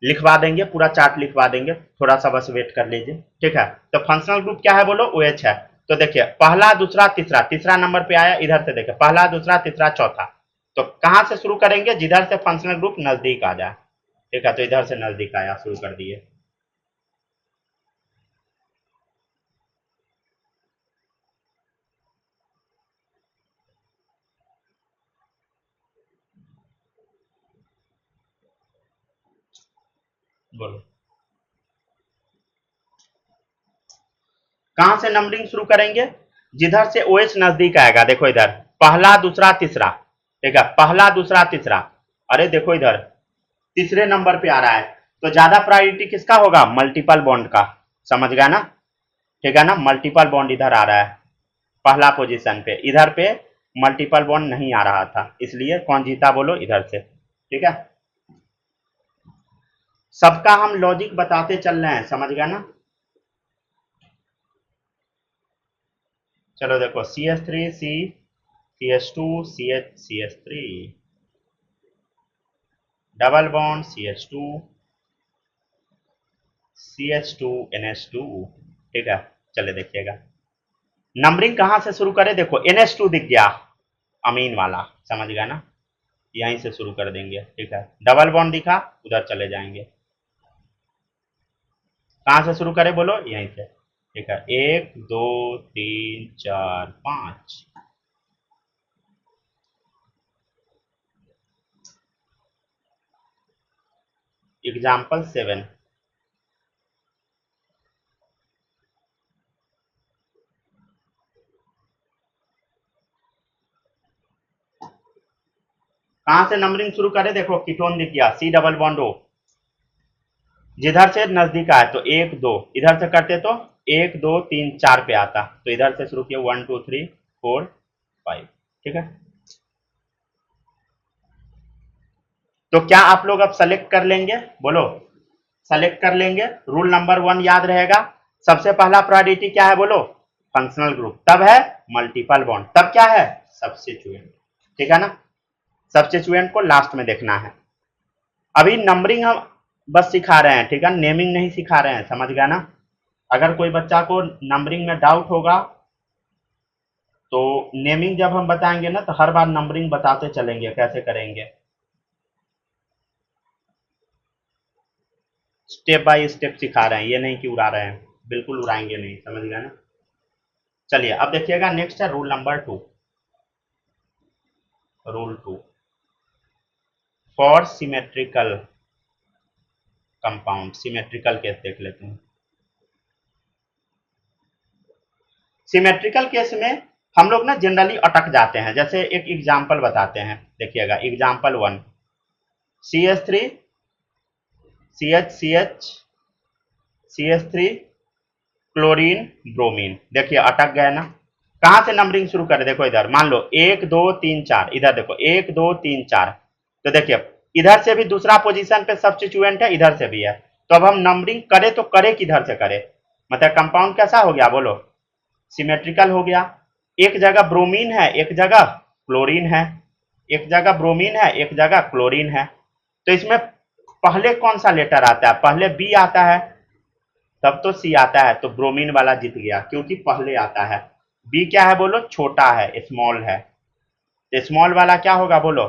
लिखवा देंगे, पूरा चार्ट लिखवा देंगे, थोड़ा सा बस वेट कर लीजिए, ठीक है। तो फंक्शनल ग्रुप क्या है बोलो, OH है। तो देखिए पहला दूसरा तीसरा, तीसरा नंबर पे आया, इधर से देखिए पहला दूसरा तीसरा चौथा। तो कहां से शुरू करेंगे, जिधर से फंक्शनल ग्रुप नजदीक आ जाए, ठीक है। तो इधर से नजदीक आया, शुरू कर दिए। बोलो कहां से नंबरिंग शुरू करेंगे, जिधर से OH नजदीक आएगा। देखो इधर पहला दूसरा तीसरा, ठीक है, पहला दूसरा तीसरा। अरे देखो इधर तीसरे नंबर पे आ रहा है, तो ज्यादा प्रायोरिटी किसका होगा, मल्टीपल बॉन्ड का, समझ गया ना, ठीक है ना। मल्टीपल बॉन्ड इधर आ रहा है पहला पोजीशन पे, इधर पे मल्टीपल बॉन्ड नहीं आ रहा था, इसलिए कौन जीता बोलो, इधर से, ठीक है। सबका हम लॉजिक बताते चल रहे हैं, समझ गया ना। चलो देखो CH3 C CH2 CH CH3 double bond CH2 CH2 NH2, ठीक है। चले देखिएगा नंबरिंग कहां से शुरू करें, देखो NH2 दिख गया अमीन वाला, समझ गया ना, यहीं से शुरू कर देंगे, ठीक है। डबल बॉन्ड दिखा, उधर चले जाएंगे। कहां से शुरू करें बोलो, यहीं से, ठीक है। 1 2 3 4 5, एग्जाम्पल 7। कहां से नंबरिंग शुरू करें, देखो कीटोन दिख गया, C डबल बॉन्ड O, जिधर से नजदीक आए तो 1 2, इधर से करते तो 1 2 3 4 पे आता, तो इधर से शुरू किया 1 2 3 4 5, ठीक है। तो क्या आप लोग अब सेलेक्ट कर लेंगे, बोलो सेलेक्ट कर लेंगे। रूल नंबर 1 याद रहेगा, सबसे पहला प्रायोरिटी क्या है बोलो, फंक्शनल ग्रुप, तब है मल्टीपल बॉन्ड, तब क्या है सब्स्टिट्यूएंट, ठीक है ना। सब्स्टिट्यूएंट को लास्ट में देखना है। अभी नंबरिंग हम बस सिखा रहे हैं, ठीक है, नेमिंग नहीं सिखा रहे हैं, समझ गया ना। अगर कोई बच्चा को नंबरिंग में डाउट होगा तो नेमिंग जब हम बताएंगे ना, तो हर बार नंबरिंग बताते चलेंगे कैसे करेंगे, स्टेप बाय स्टेप सिखा रहे हैं, ये नहीं कि उड़ा रहे हैं, बिल्कुल उड़ाएंगे नहीं, समझ गया ना। चलिए अब देखिएगा, नेक्स्ट है rule number 2। Rule 2 for symmetrical compound, symmetrical case देख लेते हैं। सिमेट्रिकल केस में हम लोग ना जनरली अटक जाते हैं, जैसे एक एग्जांपल बताते हैं, देखिएगा example 1, CH3 CH CH3 chlorine bromine, देखिए अटक गए ना। कहां से नंबरिंग शुरू करें, देखो इधर मान लो 1 2 3 4, इधर देखो 1 2 3 4, तो देखिए इधर से भी दूसरा पोजीशन पे सब्स्टिट्यूएंट है, इधर से भी है। तो अब हम नंबरिंग करें तो करें किधर से करें, मतलब कंपाउंड कैसा हो गया बोलो, सिमेट्रिकल हो गया। एक जगह ब्रोमीन है, एक जगह क्लोरीन है, एक जगह ब्रोमीन है, एक जगह क्लोरीन है। तो इसमें पहले कौन सा लेटर आता है, पहले बी आता है, तब तो सी आता है, तो ब्रोमीन वाला जीत गया क्योंकि पहले आता है। बी क्या है बोलो, छोटा है, स्मॉल है, तो स्मॉल वाला क्या होगा बोलो,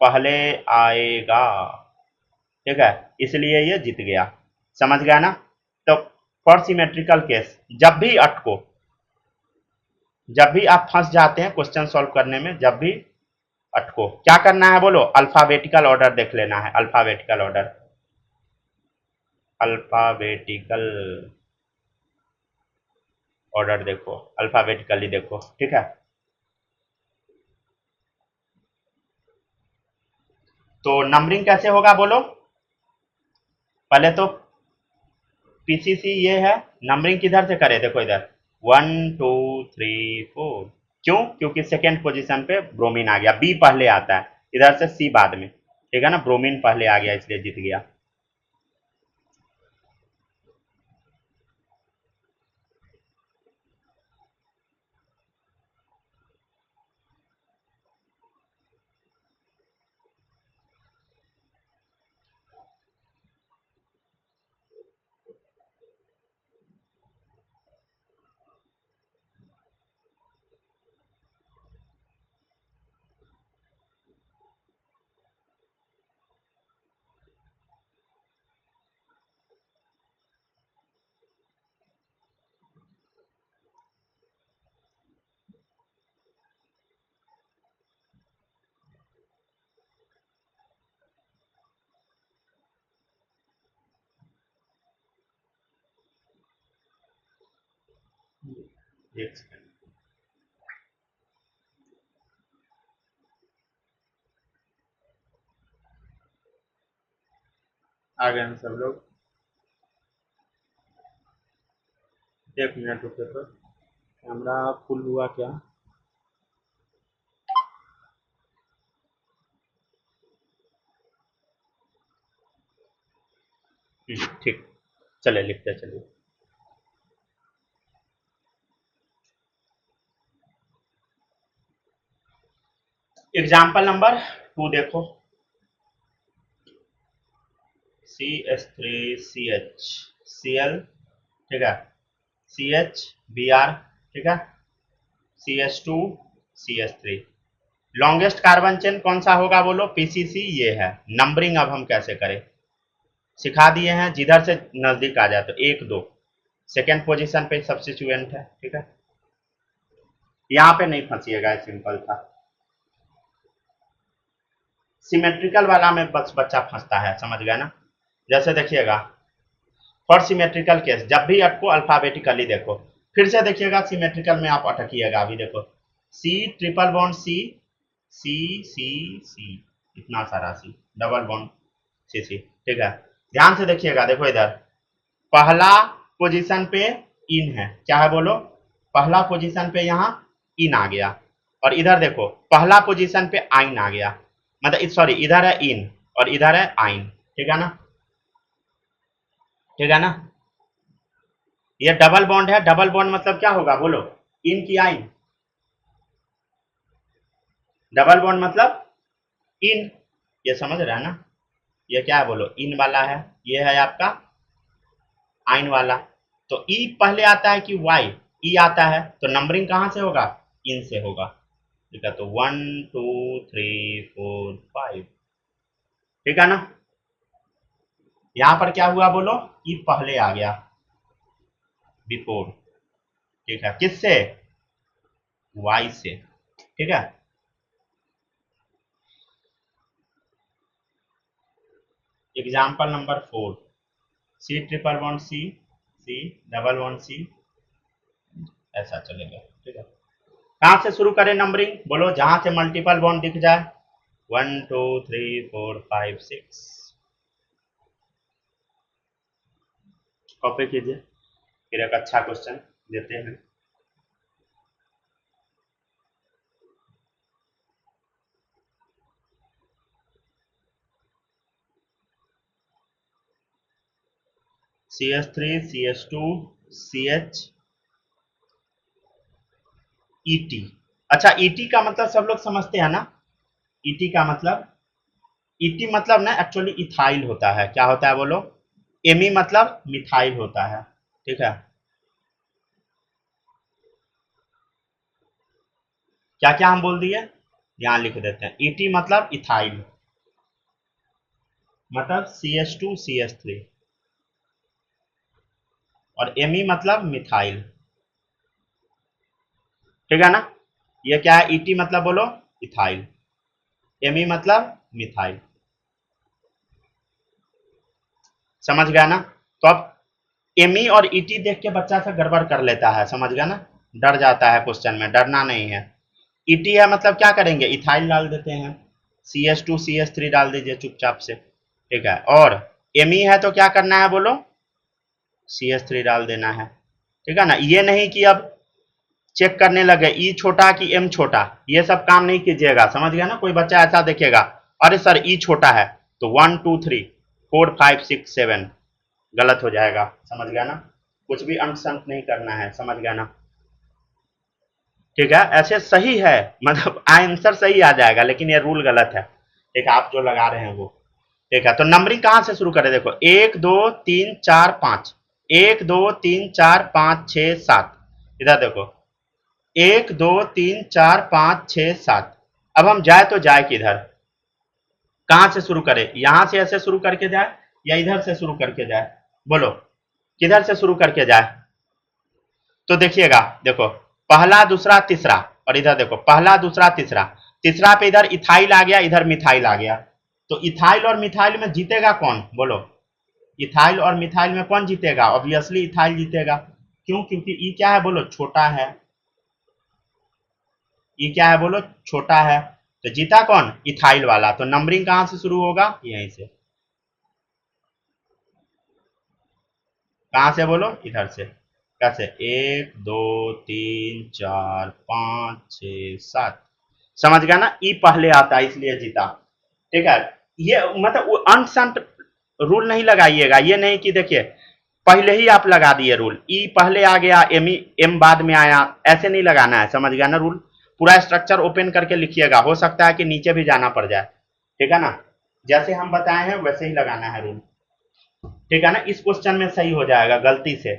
पहले आएगा, ठीक है, इसलिए ये जीत गया, समझ गया ना। तो फॉर सिमेट्रिकल केस जब भी अटको, जब भी आप फंस जाते हैं क्वेश्चन सॉल्व करने में, जब भी अटको क्या करना है बोलो, अल्फाबेटिकल ऑर्डर देख लेना है, अल्फाबेटिकल ऑर्डर, अल्फाबेटिकल ऑर्डर देखो, अल्फाबेटिकली देखो, ठीक है। तो नंबरिंग कैसे होगा बोलो, पहले तो पीसीसी ये है, नंबरिंग किधर से करें, देखो इधर 1 2 3 4, क्यों, क्योंकि सेकेंड पोजीशन पे ब्रोमीन आ गया, बी पहले आता है, इधर से सी बाद में, ठीक है ना, ब्रोमीन पहले आ गया इसलिए जीत गया। एक सेकंड, आ गए हैं सब लोग। एक मिनट रुके तो, कैमरा फुल हुआ क्या? ठीक, चले लिखते चलिए। एग्जाम्पल नंबर 2 देखो, CH3CH Cl, ठीक है, CH Br, ठीक है, CH2CH3। लॉन्गेस्ट कार्बन चेन कौन सा होगा बोलो? PCC ये है। नंबरिंग अब हम कैसे करें सिखा दिए हैं, जिधर से नजदीक आ जाए तो 1 2 सेकेंड पोजीशन पे सब्स्टिट्यूएंट है, ठीक है, यहां पे नहीं फंसिएगा, सिंपल था। सिमेट्रिकल वाला में बस बच्चा फंसता है, समझ गया ना। जैसे देखिएगा, फॉर सिमेट्रिकल केस जब भी अटको अल्फाबेटिकली देखो, फिर से देखिएगा सिमेट्रिकल में आप अटकिएगा। अभी देखो C ट्रिपल बॉन्ड C, इतना सारा C, डबल बॉन्ड C, ठीक है। ध्यान से देखिएगा, देखो इधर पहला पोजीशन पे इन है, क्या है बोलो? पहला पोजीशन पे यहाँ इन आ गया, और इधर देखो पहला पोजीशन पे आइन आ गया, मतलब सॉरी इधर है इन और इधर है आइन, ठीक है ना, ठीक है ना। ये डबल बॉन्ड है, डबल बॉन्ड मतलब क्या होगा बोलो? इन की आइन, डबल बॉन्ड मतलब इन, ये समझ रहा है ना। ये क्या है बोलो? इन वाला है, ये है आपका आइन वाला। तो ई पहले आता है कि वाई? ई आता है, तो नंबरिंग कहां से होगा? इन से होगा, ठीक है। तो 1 2 3 4 5, ठीक है ना। यहां पर क्या हुआ बोलो? ई पहले आ गया, बिफोर, ठीक है, किससे? वाई से, ठीक है। Example number 4, C triple bond C double bond C, ऐसा चलेगा, ठीक है। कहां से शुरू करें नंबरिंग बोलो? जहां से मल्टीपल बॉन्ड दिख जाए, 1 2 3 4 5 6, कॉपी कीजिए, फिर एक अच्छा क्वेश्चन देते हैं। CH3 CH2 CH ET। अच्छा, ET का मतलब सब लोग समझते हैं ना? ET का मतलब, ET मतलब ना एक्चुअली इथाइल होता है। क्या होता है बोलो? Me मतलब मिथाइल होता है, ठीक है। क्या क्या हम बोल दिए, यहां लिख देते हैं। ET मतलब इथाइल, मतलब CH2 CH3, और Me मतलब मिथाइल, ठीक है ना। ये क्या है? ET मतलब बोलो इथाइल, Me मतलब मिथाइल, समझ गया ना। तो अब Me और ET देख के बच्चा सा गड़बड़ कर लेता है, समझ गया ना, डर जाता है क्वेश्चन में। डरना नहीं है। ET है मतलब क्या करेंगे? इथाइल डाल देते हैं, CH2 CH3 डाल दीजिए चुपचाप से, ठीक है। और Me है तो क्या करना है बोलो? CH3 डाल देना है, ठीक है ना। ये नहीं कि अब चेक करने लगे E छोटा कि M छोटा, ये सब काम नहीं कीजिएगा, समझ गया ना। कोई बच्चा ऐसा देखेगा, अरे सर E छोटा है, तो 1 2 3 4 5 6 7, गलत हो जाएगा, समझ गया ना। कुछ भी अंक संक नहीं करना है, समझ गया ना, ठीक है। ऐसे सही है, मतलब आंसर सही आ जाएगा, लेकिन ये रूल गलत है, ठीक है, आप जो लगा रहे हैं वो, ठीक है। तो नंबरिंग कहां से शुरू करें? देखो 1 2 3 4 5, 1 2 3 4 5 6 7, इधर देखो 1 2 3 4 5 6 7। अब हम जाए तो जाए किधर? कहां से शुरू करें? यहां से ऐसे शुरू करके जाए या इधर से शुरू करके जाए बोलो? किधर से शुरू करके जाए? तो देखिएगा, देखो पहला दूसरा तीसरा, और इधर देखो पहला दूसरा तीसरा, तीसरा पे इधर इथाइल आ गया, इधर मिथाइल आ गया। तो इथाइल और मिथाइल में जीतेगा कौन बोलो? इथाइल और मिथाइल में कौन जीतेगा? ऑब्वियसली इथाइल जीतेगा, क्यों? क्योंकि ई क्या है बोलो? छोटा है। ई क्या है बोलो? छोटा है। तो जीता कौन? इथाइल वाला। तो नंबरिंग कहां से शुरू होगा? यहीं से। कहां से बोलो? इधर से। कैसे? 1 2 3 4 5 6 7। समझ गया ना? ई पहले आता है इसलिए जीता। ठीक है। ये मतलब वो अनसंट रूल नहीं लगाइएगा। ये नहीं कि देखिए पहले ही आप लगा दिए रूल, ई पहले आ गया, एम बाद में आया, ऐसे नहीं लगाना है। समझ गया ना रूल? पूरा स्ट्रक्चर ओपन करके लिखिएगा। हो सकता है कि नीचे भी जाना पड़ जाए। ठीक है ना? जैसे हम बताए हैं वैसे ही लगाना है रूल। ठीक है ना? इस क्वेश्चन में सही हो जाएगा गलती से,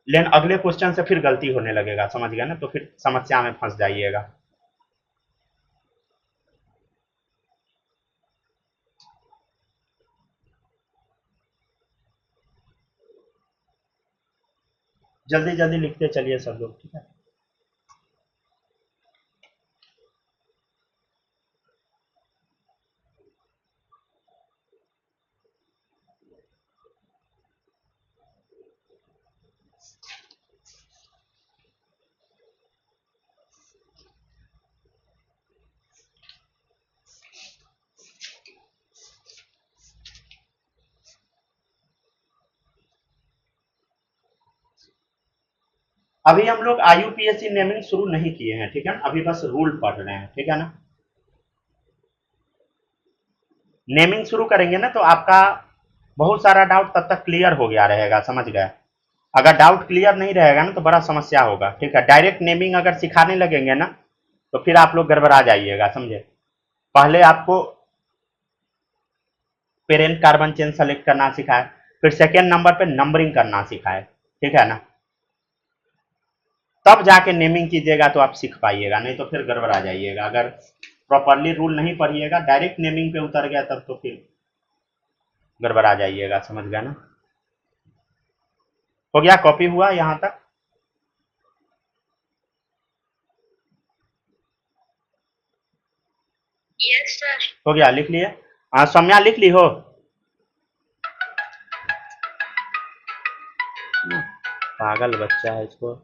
लेकिन अगले क्वेश्चन से फिर गलती होने लगेगा। समझ गया ना? तो फिर समस्या में फंस जाइएगा। जल्दी जल्दी लिखते चलिए सब लोग। ठीक है। अभी हम लोग आईयूपीएससी नेमिंग शुरू नहीं किए हैं। ठीक है, अभी बस रूल पढ़ रहे हैं। ठीक है ना? नेमिंग शुरू करेंगे ना तो आपका बहुत सारा डाउट तब तक क्लियर हो गया रहेगा। समझ गए? अगर डाउट क्लियर नहीं रहेगा ना तो बड़ा समस्या होगा। ठीक है, डायरेक्ट नेमिंग अगर सिखाने लगेंगे ना तो फिर आप लोग गड़बड़ा जाइएगा। समझे? पहले आपको पेरेंट कार्बन चेन सेलेक्ट करना सिखाए, फिर सेकेंड नंबर पे नंबरिंग करना सिखाए। ठीक है ना? तब जाके नेमिंग कीजिएगा तो आप सीख पाइएगा, नहीं तो फिर गड़बड़ा जाइएगा। अगर प्रॉपरली रूल नहीं पढ़िएगा, डायरेक्ट नेमिंग पे उतर गया तब तो फिर गड़बड़ा जाइएगा। समझ गया ना? हो गया? कॉपी हुआ यहां तक? Yes sir. हो गया? लिख लिए? हाँ सौम्या, लिख ली हो? पागल बच्चा है, इसको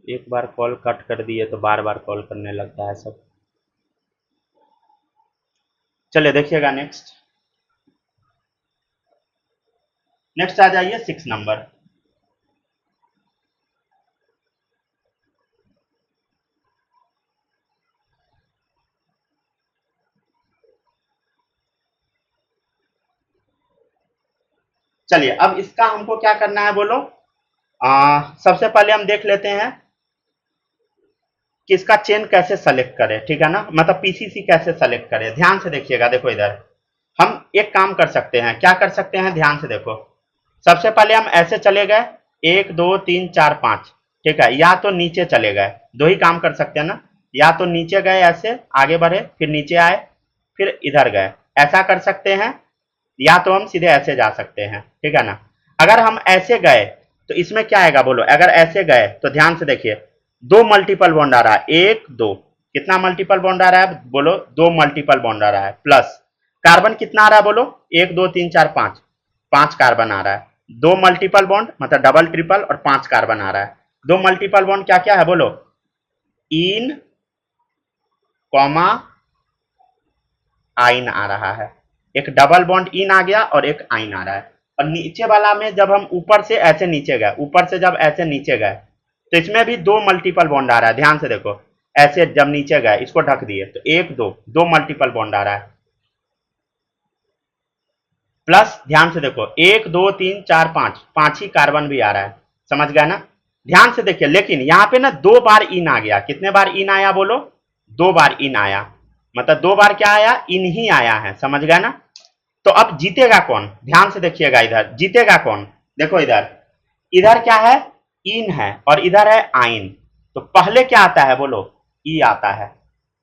एक बार कॉल कट कर दिए तो बार बार कॉल करने लगता है सब। चलिए देखिएगा नेक्स्ट। नेक्स्ट आ जाइए 6 नंबर। चलिए अब इसका हमको क्या करना है बोलो? सबसे पहले हम देख लेते हैं कि इसका चेन कैसे सेलेक्ट करें। ठीक है ना? मतलब पीसीसी कैसे सेलेक्ट करें। ध्यान से देखिएगा। देखो इधर हम एक काम कर सकते हैं। क्या कर सकते हैं? ध्यान से देखो। सबसे पहले हम ऐसे चले गए, 1 2 3 4 5। ठीक है, या तो नीचे चले गए, दो ही काम कर सकते हैं ना। या तो नीचे गए, ऐसे आगे बढ़े, फिर नीचे आए, फिर इधर गए, ऐसा कर सकते हैं। या तो हम सीधे ऐसे जा सकते हैं। ठीक है ना? अगर हम ऐसे गए तो इसमें क्या आएगा बोलो? अगर ऐसे गए तो ध्यान से देखिए, दो मल्टीपल बॉन्ड आ रहा है, 1 2। कितना मल्टीपल बॉन्ड आ रहा है बोलो? दो मल्टीपल बॉन्ड आ रहा है। प्लस कार्बन कितना आ रहा है बोलो? 1 2 3 4 5। 5 कार्बन आ रहा है। दो मल्टीपल बॉन्ड मतलब डबल ट्रिपल, और 5 कार्बन आ रहा है। दो मल्टीपल बॉन्ड क्या क्या है बोलो? इन, कॉमा, आइन आ रहा है। एक डबल बॉन्ड इन आ गया और एक आइन आ रहा है। और नीचे वाला में जब हम ऊपर से ऐसे नीचे गए, ऊपर से जब ऐसे नीचे गए तो इसमें भी दो मल्टीपल बॉन्ड आ रहा है। ध्यान से देखो, ऐसे जब नीचे गए इसको ढक दिए तो 1 2, दो मल्टीपल बॉन्ड आ रहा है। प्लस ध्यान से देखो, 1 2 3 4 5, 5 ही कार्बन भी आ रहा है। समझ गया ना? ध्यान से देखिए, लेकिन यहाँ पे ना दो बार इन आ गया। कितने बार इन आया बोलो? दो बार इन आया। मतलब दो बार क्या आया? इन ही आया है। समझ गया ना? तो अब जीतेगा कौन? ध्यान से देखिएगा, इधर जीतेगा कौन? देखो इधर, इधर क्या है? इन है, और इधर है आइन। तो पहले क्या आता है बोलो? ई आता है।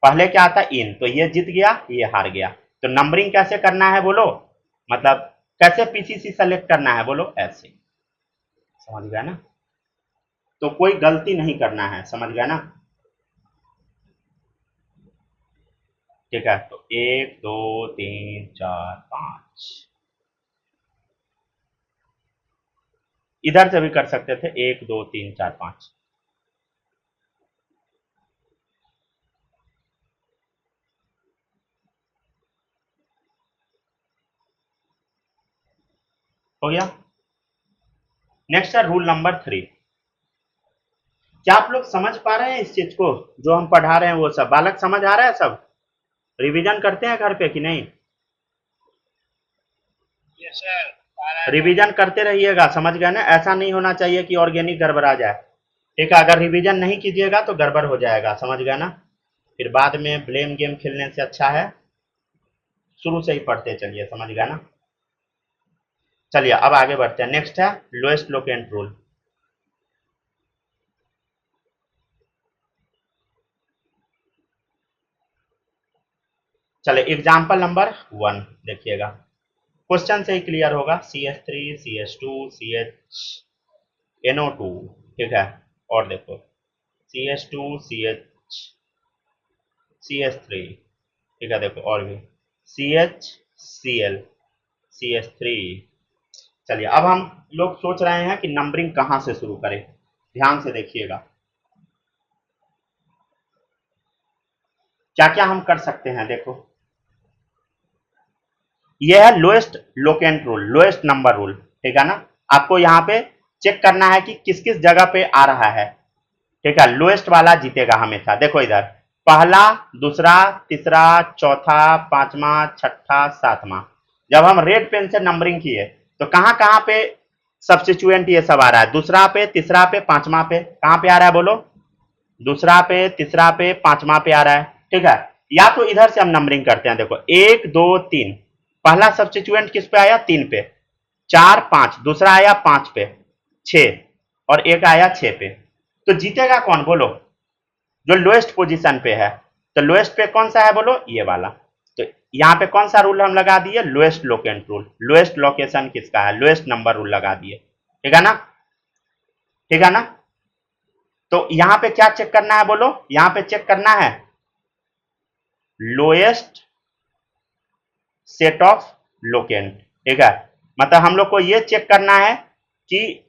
पहले क्या आता है? इन। तो ये जीत गया, ये हार गया। तो नंबरिंग कैसे करना है बोलो? मतलब कैसे पीसीसी सेलेक्ट करना है बोलो? ऐसे। समझ गया ना? तो कोई गलती नहीं करना है। समझ गया ना? ठीक है, तो 1 2 3 4 5। इधर से भी कर सकते थे 1 2 3 4 5। हो गया। नेक्स्ट है रूल नंबर 3। क्या आप लोग समझ पा रहे हैं इस चीज को जो हम पढ़ा रहे हैं? वो सब बालक समझ आ रहा है? सब रिवीजन करते हैं घर पे कि नहीं? Yes sir. रिवीजन करते रहिएगा, समझ गए ना? ऐसा नहीं होना चाहिए कि ऑर्गेनिक गड़बड़ा जाए। ठीक है, अगर रिवीजन नहीं कीजिएगा तो गड़बड़ हो जाएगा, समझ गए ना? फिर बाद में ब्लेम गेम खेलने से अच्छा है शुरू से ही पढ़ते चलिए, समझ गए ना? चलिए अब आगे बढ़ते हैं। नेक्स्ट है लोएस्ट लोकेंट रूल। चलिए एग्जाम्पल नंबर 1 देखिएगा, क्वेश्चन से ही क्लियर होगा। CH3 CH2 CHNO2, ठीक है? और देखो CH2 CH3, ठीक है? देखो और भी CHCl CH3। चलिए अब हम लोग सोच रहे हैं कि नंबरिंग कहां से शुरू करें। ध्यान से देखिएगा क्या क्या हम कर सकते हैं। देखो यह है lowest locant rule, lowest number rule, ठीक है ना? आपको यहाँ पे चेक करना है कि किस किस जगह पे आ रहा है, ठीक है? लोएस्ट वाला जीतेगा हमेशा। देखो इधर पहला, दूसरा, तीसरा, चौथा, पांचवा, छठा, सातवां। जब हम रेड पेन से नंबरिंग किए तो कहां कहां पे सब्स्टिट्यूएंट ये सब आ रहा है? दूसरा पे, तीसरा पे, पांचवा पे। कहां पे आ रहा है बोलो? दूसरा पे, तीसरा पे, पांचवा पे आ रहा है, ठीक है? या तो इधर से हम नंबरिंग करते हैं। देखो 1 2 3, पहला सब्स्टिट्यूएंट किस पे आया? 3 पे। 4 5, दूसरा आया 5 पे, 6 और एक आया 6 पे। तो जीतेगा कौन बोलो? जो लोएस्ट पोजीशन पे है। तो लोएस्ट पे कौन सा है बोलो? ये वाला। तो यहाँ पे कौन सा रूल हम लगा दिए? Lowest locant rule. Lowest location किसका है? लोएस्ट नंबर रूल लगा दिए, ठीक है ना? ठीक है ना? तो यहां पे क्या चेक करना है बोलो? यहां पे चेक करना है लोएस्ट सेट ऑफ लोकेंट, ठीक है? मतलब हम लोग को ये चेक करना है कि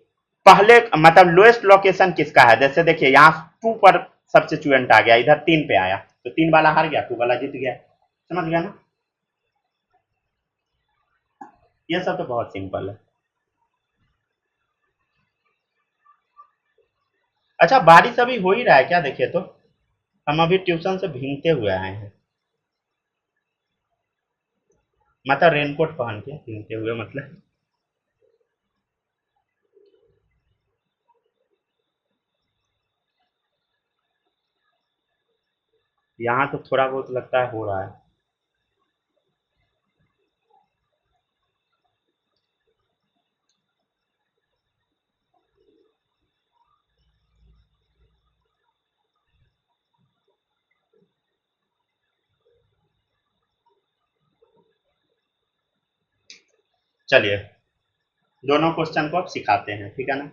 पहले मतलब लोएस्ट लोकेशन किसका है। जैसे देखिए यहाँ 2 पर सब्स्टिट्यूएंट आ गया, इधर 3 पे आया तो 3 वाला हार गया, 2 वाला जीत गया, समझ गया ना? ये सब तो बहुत सिंपल है। अच्छा बारिश अभी हो ही रहा है क्या? देखिए तो हम अभी ट्यूशन से भीगते हुए आए हैं, मतलब रेनकोट पहन के भीगते हुए मतलब। यहाँ तो थोड़ा बहुत लगता है हो रहा है। चलिए दोनों क्वेश्चन को अब सिखाते हैं, ठीक है ना?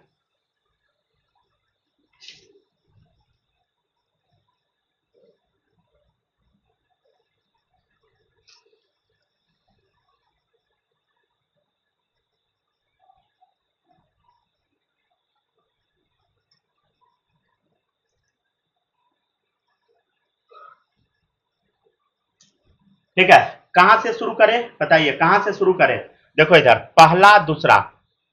ठीक है, कहां से शुरू करें बताइए? कहां से शुरू करें? देखो इधर पहला दूसरा,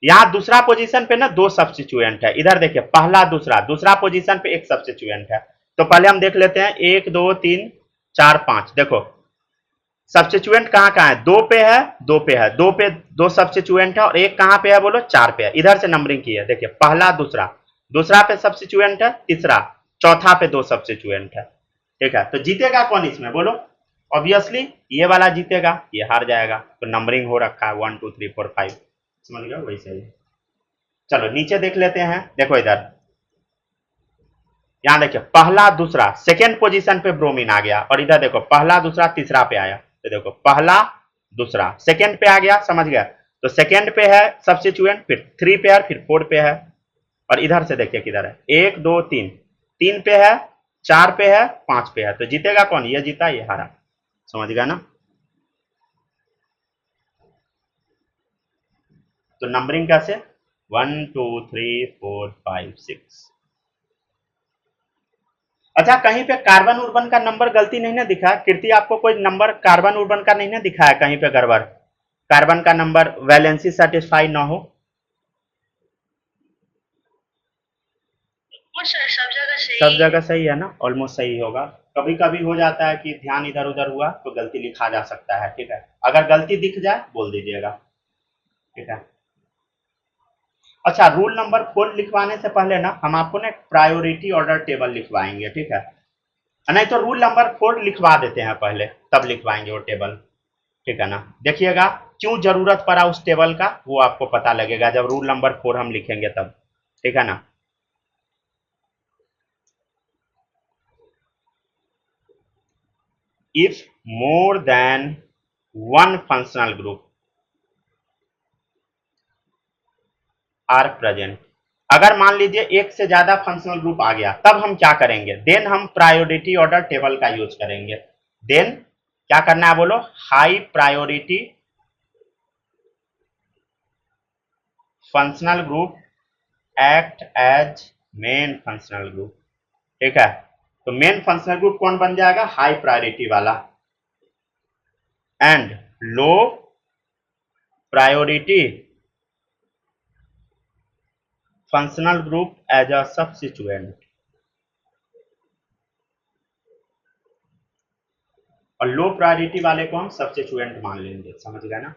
यहाँ दूसरा पोजीशन पे ना 2 सब्स्टिट्यूएंट है। इधर देखिए पहला दूसरा, दूसरा पोजीशन पे 1 सब्स्टिट्यूएंट है। तो पहले हम देख लेते हैं 1 2 3 4 5। देखो सब्स्टिट्यूएंट कहाँ कहाँ है? 2 पे है, 2 पे है, 2 पे 2 सब्स्टिट्यूएंट है और एक कहाँ पे है बोलो? 4 पे है। इधर से नंबरिंग की है, देखिए पहला दूसरा, दूसरा पे सब्स्टिट्यूएंट है, तीसरा, चौथा पे 2 सब्स्टिट्यूएंट है, ठीक है? तो जीतेगा कौन इसमें बोलो? ऑब्वियसली ये वाला जीतेगा, ये हार जाएगा। तो नंबरिंग हो रखा है 1 2 3 4 5, समझ गए? वही सही है। चलो नीचे देख लेते हैं। देखो इधर यहाँ देखिए पहला दूसरा, सेकेंड पोजीशन पे ब्रोमीन आ गया और इधर देखो पहला दूसरा तीसरा पे आया। तो देखो पहला दूसरा सेकेंड पे आ गया, समझ गया? तो सेकेंड पे है सब्स्टिट्यूएंट, फिर 3 पे है, फिर 4 पे है। और इधर से देखिए किधर है? 1 2 3, 3 पे है, 4 पे है, 5 पे है। तो जीतेगा कौन? ये जीता, ये हारा, समझ गया ना? तो नंबरिंग कैसे? 1 2 3 4 5 6। अच्छा, कहीं पे कार्बन उर्बन का नंबर गलती नहीं ना दिखा कीर्ति? आपको कोई नंबर कार्बन उर्बन का नहीं ना दिखा है कहीं पे गड़बड़? कार्बन का नंबर वैलेंसी सेटिस्फाई ना हो? वो सर सब जगह सब सही है। जगह सही है ना? ऑलमोस्ट सही होगा। कभी कभी हो जाता है कि ध्यान इधर उधर हुआ तो गलती लिखा जा सकता है, ठीक है? अगर गलती दिख जाए बोल दीजिएगा, ठीक है? अच्छा, रूल नंबर 4 लिखवाने से पहले ना हम आपको ना एक प्रायोरिटी ऑर्डर टेबल लिखवाएंगे, ठीक है? नहीं तो रूल नंबर 4 लिखवा देते हैं पहले, तब लिखवाएंगे वो टेबल, ठीक है ना? देखिएगा क्यों जरूरत पड़ा उस टेबल का, वो आपको पता लगेगा जब रूल नंबर 4 हम लिखेंगे तब, ठीक है ना? If more than one functional group are present, अगर मान लीजिए एक से ज्यादा फंक्शनल ग्रुप आ गया तब हम क्या करेंगे? देन हम प्रायोरिटी ऑर्डर टेबल का यूज करेंगे। देन क्या करना है बोलो? High priority functional group act as main functional group, ठीक है? तो मेन फंक्शनल ग्रुप कौन बन जाएगा? हाई प्रायोरिटी वाला। And low priority functional group as a substituent. और लो प्रायोरिटी वाले को हम सब्स्टिट्यूएंट मान लेंगे, समझ गए ना?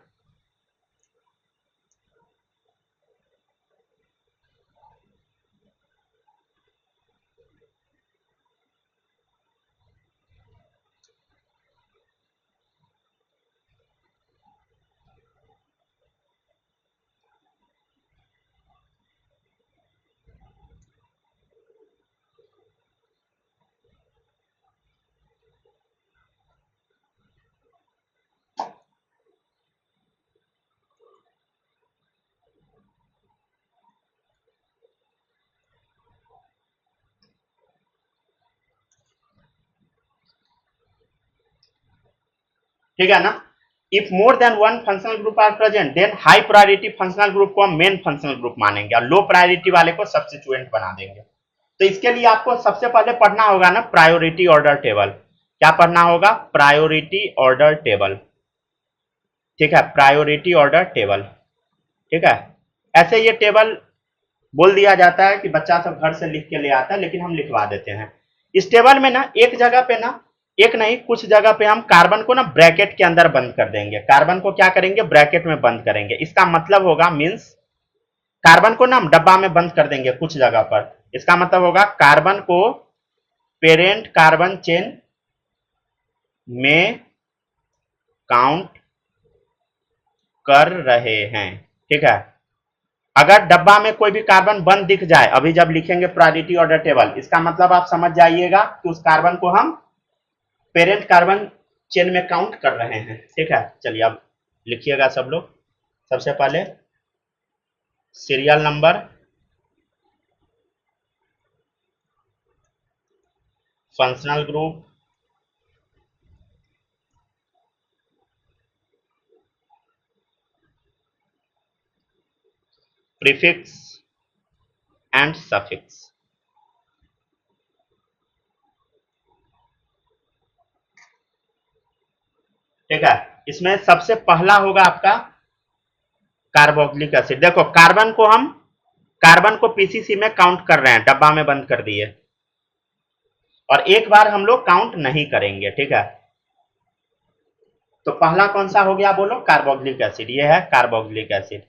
ठीक है ना? If more than one functional group are present then high priority functional group को हम मेन फंक्शनल ग्रुप मानेंगे और लो प्रायोरिटी वाले को सब्स्टिट्यूएंट बना देंगे। तो इसके लिए आपको सबसे पहले पढ़ना होगा ना प्रायोरिटी ऑर्डर टेबल। क्या पढ़ना होगा? प्रायोरिटी ऑर्डर टेबल, ठीक है? प्रायोरिटी ऑर्डर टेबल, ठीक है? ऐसे ये टेबल बोल दिया जाता है कि बच्चा सब घर से लिख के ले आता है, लेकिन हम लिखवा देते हैं। इस टेबल में ना एक जगह पे ना, एक नहीं कुछ जगह पे हम कार्बन को ना ब्रैकेट के अंदर बंद कर देंगे। कार्बन को क्या करेंगे? ब्रैकेट में बंद करेंगे। इसका मतलब होगा मीन्स कार्बन को ना हम डब्बा में बंद कर देंगे कुछ जगह पर। इसका मतलब होगा कार्बन को पेरेंट कार्बन चेन में काउंट कर रहे हैं, ठीक है? अगर डब्बा में कोई भी कार्बन बंद दिख जाए अभी जब लिखेंगे प्रायोरिटी ऑर्डर टेबल, इसका मतलब आप समझ जाइएगा कि उस कार्बन को हम पेरेंट कार्बन चेन में काउंट कर रहे हैं, ठीक है? चलिए अब लिखिएगा सब लोग। सबसे पहले serial number, functional group, prefix and suffix, ठीक है? इसमें सबसे पहला होगा आपका कार्बोक्सिलिक एसिड। देखो कार्बन को पीसीसी में काउंट कर रहे हैं, डब्बा में बंद कर दिए, और एक बार हम लोग काउंट नहीं करेंगे, ठीक है? तो पहला कौन सा हो गया बोलो? Carboxylic acid. ये है कार्बोक्सिलिक एसिड,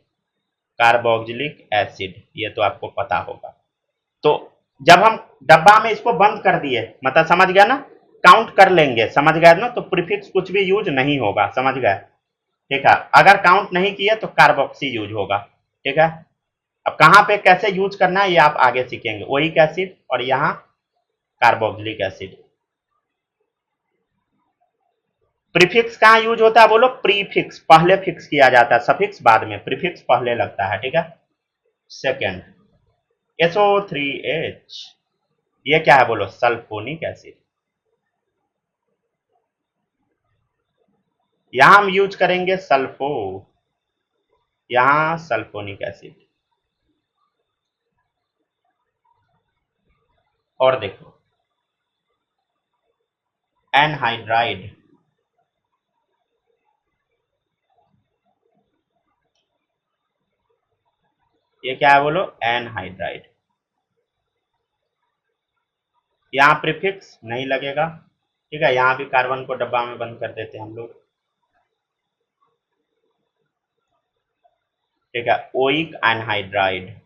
कार्बोक्सिलिक एसिड, ये तो आपको पता होगा। तो जब हम डब्बा में इसको बंद कर दिए मतलब समझ गया ना, काउंट कर लेंगे, समझ गए ना? तो प्रीफिक्स कुछ भी यूज नहीं होगा, समझ गए? ठीक है? अगर काउंट नहीं किए तो कार्बोक्सी यूज होगा, ठीक है? अब कहां पे कैसे यूज करना है ये आप आगे सीखेंगे। ओइक एसिड और यहाँ कार्बोक्सिलिक एसिड। प्रीफिक्स कहाँ यूज होता है बोलो? प्रीफिक्स पहले फिक्स किया जाता है, सफिक्स बाद में, प्रीफिक्स पहले लगता है, ठीक है? सेकेंड SO3H, ये क्या है बोलो? Sulphonic acid. यहां हम यूज करेंगे सल्फो, यहां सल्फोनिक एसिड, और देखो एनहाइड्राइड, ये क्या है बोलो, एनहाइड्राइड। यहां प्रीफिक्स नहीं लगेगा, ठीक है। यहां भी कार्बन को डब्बा में बंद कर देते हैं हम लोग, ठीक है। ओइक एनहाइड्राइड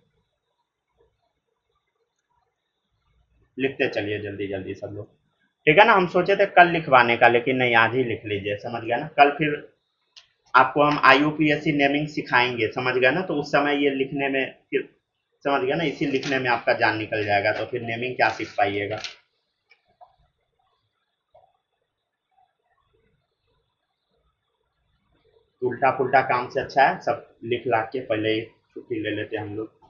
लिखते चलिए जल्दी जल्दी सब लोग, ठीक है ना। हम सोचे थे कल लिखवाने का, लेकिन नहीं, आज ही लिख लीजिए, समझ गया ना। कल फिर आपको हम IUPAC नेमिंग सिखाएंगे, समझ गया ना। तो उस समय ये लिखने में फिर, समझ गया ना, इसी लिखने में आपका जान निकल जाएगा, तो फिर नेमिंग क्या सीख पाइएगा। उल्टा पुल्टा काम से अच्छा है सब लिख ला के पहले ही छुट्टी ले लेते हैं हम लोग।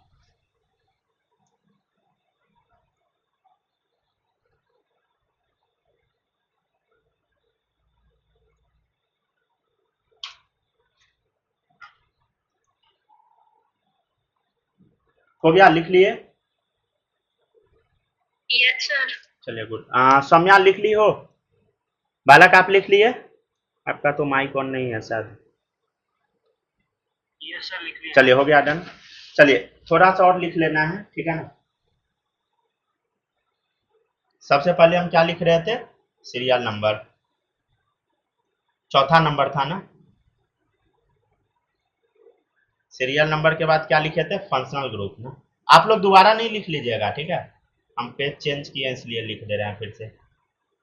हो गया, लिख लिए? Yes sir. चलिए गुड। सौम्या लिख ली हो? बालक आप लिख लिए? आपका तो माइक ऑन नहीं है शायद। यस सर, लिख लिया। चलिए हो गया, डन। चलिए थोड़ा सा और लिख लेना है, ठीक है ना। सबसे पहले हम क्या लिख रहे थे, सीरियल नंबर, चौथा नंबर था ना। सीरियल नंबर के बाद क्या लिखे थे, फंक्शनल ग्रुप ना। आप लोग दोबारा नहीं लिख लीजिएगा, ठीक है। हम पेज चेंज किए इसलिए लिख दे रहे हैं फिर से,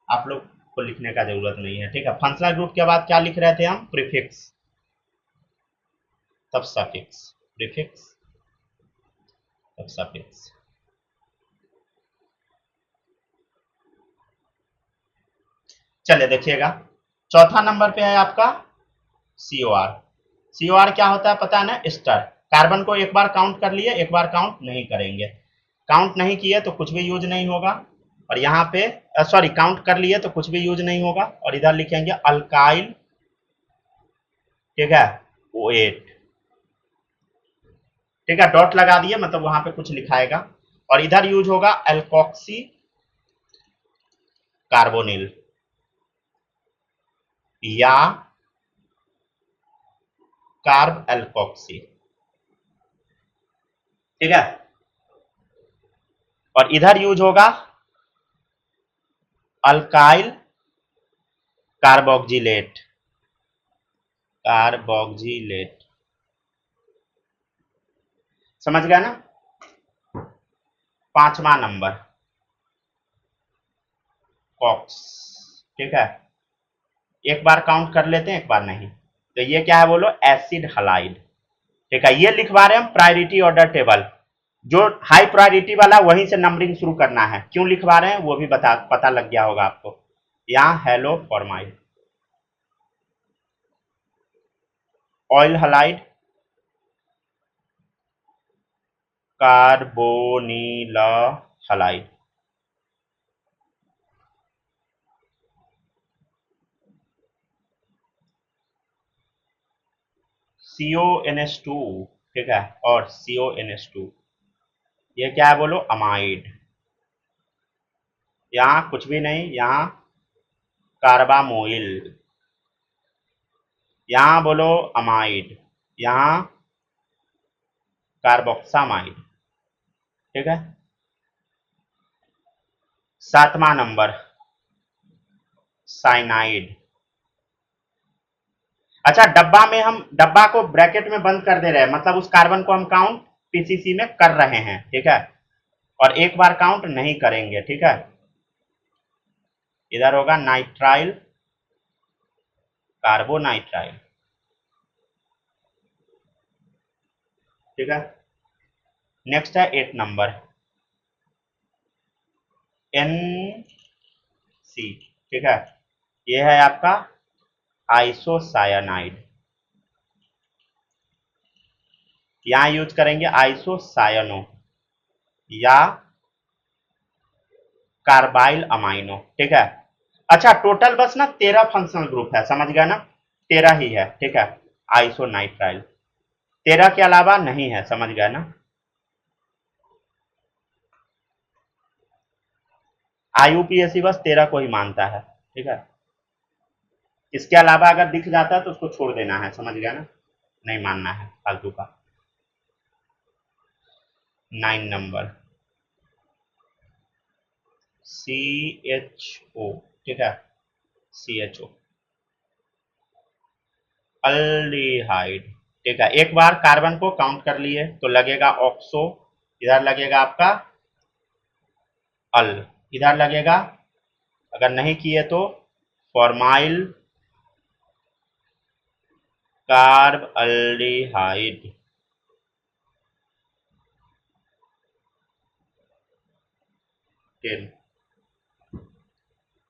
आप लोग को लिखने का जरूरत नहीं है, ठीक है। फंक्शनल ग्रुप के बाद क्या लिख रहे थे हम, प्रीफिक्स, तब सफिक्स, प्रीफिक्स तब सफिक्स। चलिए देखिएगा, चौथा नंबर पे है आपका COR। COR क्या होता है पता है ना, स्टर। कार्बन को एक बार काउंट कर लिए, एक बार काउंट नहीं करेंगे। काउंट नहीं किए तो कुछ भी यूज नहीं होगा, और यहाँ पे सॉरी, काउंट कर लिए तो कुछ भी यूज नहीं होगा, और इधर लिखेंगे अल्काइल, ठीक है, OH, ठीक है। डॉट लगा दिए, मतलब वहां पे कुछ लिखाएगा, और इधर यूज होगा एल्कोक्सी कार्बोनिल या कार्ब एल्कोक्सी, ठीक है। और इधर यूज होगा अल्काइल कार्बोक्जिलेट, कार्बोक्जिलेट, समझ गया ना। पांचवा नंबर कॉक्स, ठीक है। एक बार काउंट कर लेते हैं, एक बार नहीं। तो ये क्या है बोलो, एसिड हलाइड, ठीक है। ये लिखवा रहे हैं हम प्रायोरिटी ऑर्डर टेबल, जो हाई प्रायोरिटी वाला वहीं से नंबरिंग शुरू करना है। क्यों लिखवा रहे हैं वो भी पता लग गया होगा आपको। यहाँ halo formamide, oyl halide, carbonyl halide, CONH2, ठीक है, और CONH2, ये क्या है बोलो, अमाइड। यहाँ कुछ भी नहीं, यहाँ कार्बामोइल, यहाँ बोलो अमाइड, यहाँ कार्बोक्सामाइड, ठीक है। सातवां नंबर साइनाइड। अच्छा, डब्बा में हम डब्बा को ब्रैकेट में बंद कर दे रहे हैं, मतलब उस कार्बन को हम काउंट PCC में कर रहे हैं, ठीक है। और एक बार काउंट नहीं करेंगे, ठीक है। इधर होगा नाइट्राइल कार्बोनाइट्राइल, ठीक है। नेक्स्ट है 8 नंबर NC, ठीक है। ये है आपका आइसोसायानाइड, यहां यूज करेंगे आइसोसायनो या कार्बाइल अमाइनो, ठीक है। अच्छा, टोटल बस ना 13 फंक्शनल ग्रुप है, समझ गया ना, 13 ही है, ठीक है। आइसोनाइट्राइल 13 के अलावा नहीं है, समझ गया ना। IUPAC बस 13 को ही मानता है, ठीक है। इसके अलावा अगर दिख जाता है तो उसको छोड़ देना है, समझ गया ना, नहीं मानना है फालतू का। 9 नंबर CHO, ठीक है, CHO अल्डिहाइड, ठीक है। एक बार कार्बन को काउंट कर लिए तो लगेगा ऑक्सो, इधर लगेगा आपका अल, इधर लगेगा, अगर नहीं किए तो formyl carb aldehyde,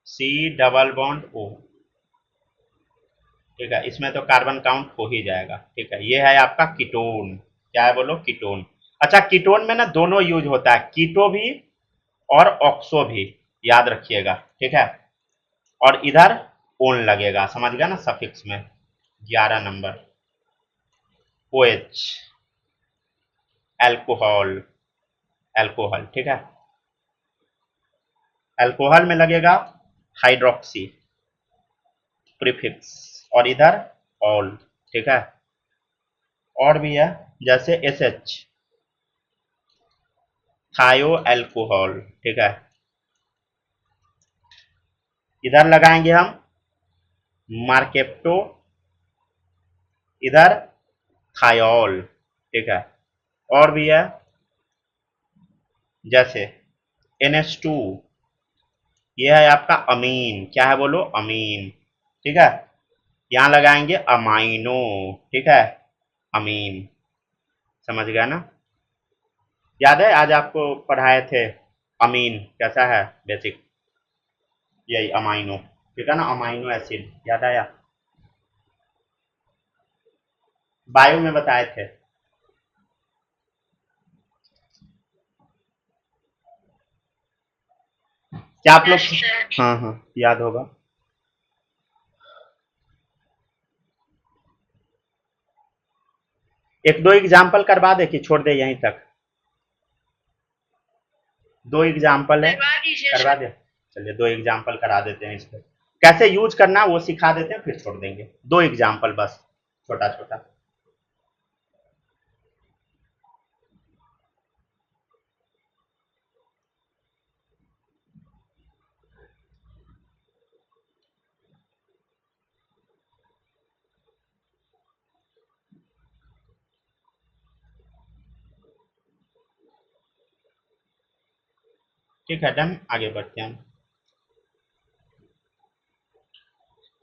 C double bond O, ठीक है। इसमें तो कार्बन काउंट हो ही जाएगा, ठीक है। ये है आपका कीटोन, क्या है बोलो, कीटोन। अच्छा, कीटोन में ना दोनों यूज होता है, कीटो भी और ऑक्सो भी, याद रखिएगा, ठीक है। और इधर ओन लगेगा, समझ गया ना, सफिक्स में। 11 नंबर OH एल्कोहल, एल्कोहल, ठीक है। एल्कोहल में लगेगा हाइड्रोक्सी प्रीफिक्स, और इधर ऑल, ठीक है। और भी है जैसे SH थायो एल्कोहल, ठीक है। इधर लगाएंगे हम मार्केप्टो, इधर थायोल, ठीक है। और भी है जैसे NH2, ये है आपका अमीन, क्या है बोलो, अमीन, ठीक है। यहां लगाएंगे अमाइनो, ठीक है, अमीन, समझ गया ना। याद है आज आपको पढ़ाए थे अमीन कैसा है, बेसिक, यही अमाइनो, ठीक है ना, अमाइनो एसिड, याद आया, बायो में बताए थे। क्या आप लोग, हाँ हाँ याद होगा। एक दो एग्जाम्पल करवा दे कि छोड़ दे यहीं तक, दो एग्जाम्पल है, करवा दे, चलिए 2 एग्जाम्पल करा देते हैं इसको, कैसे यूज करना वो सिखा देते हैं, फिर छोड़ देंगे। 2 एग्जाम्पल बस, छोटा छोटा। ठीक है, डन, आगे बढ़ते हैं हम।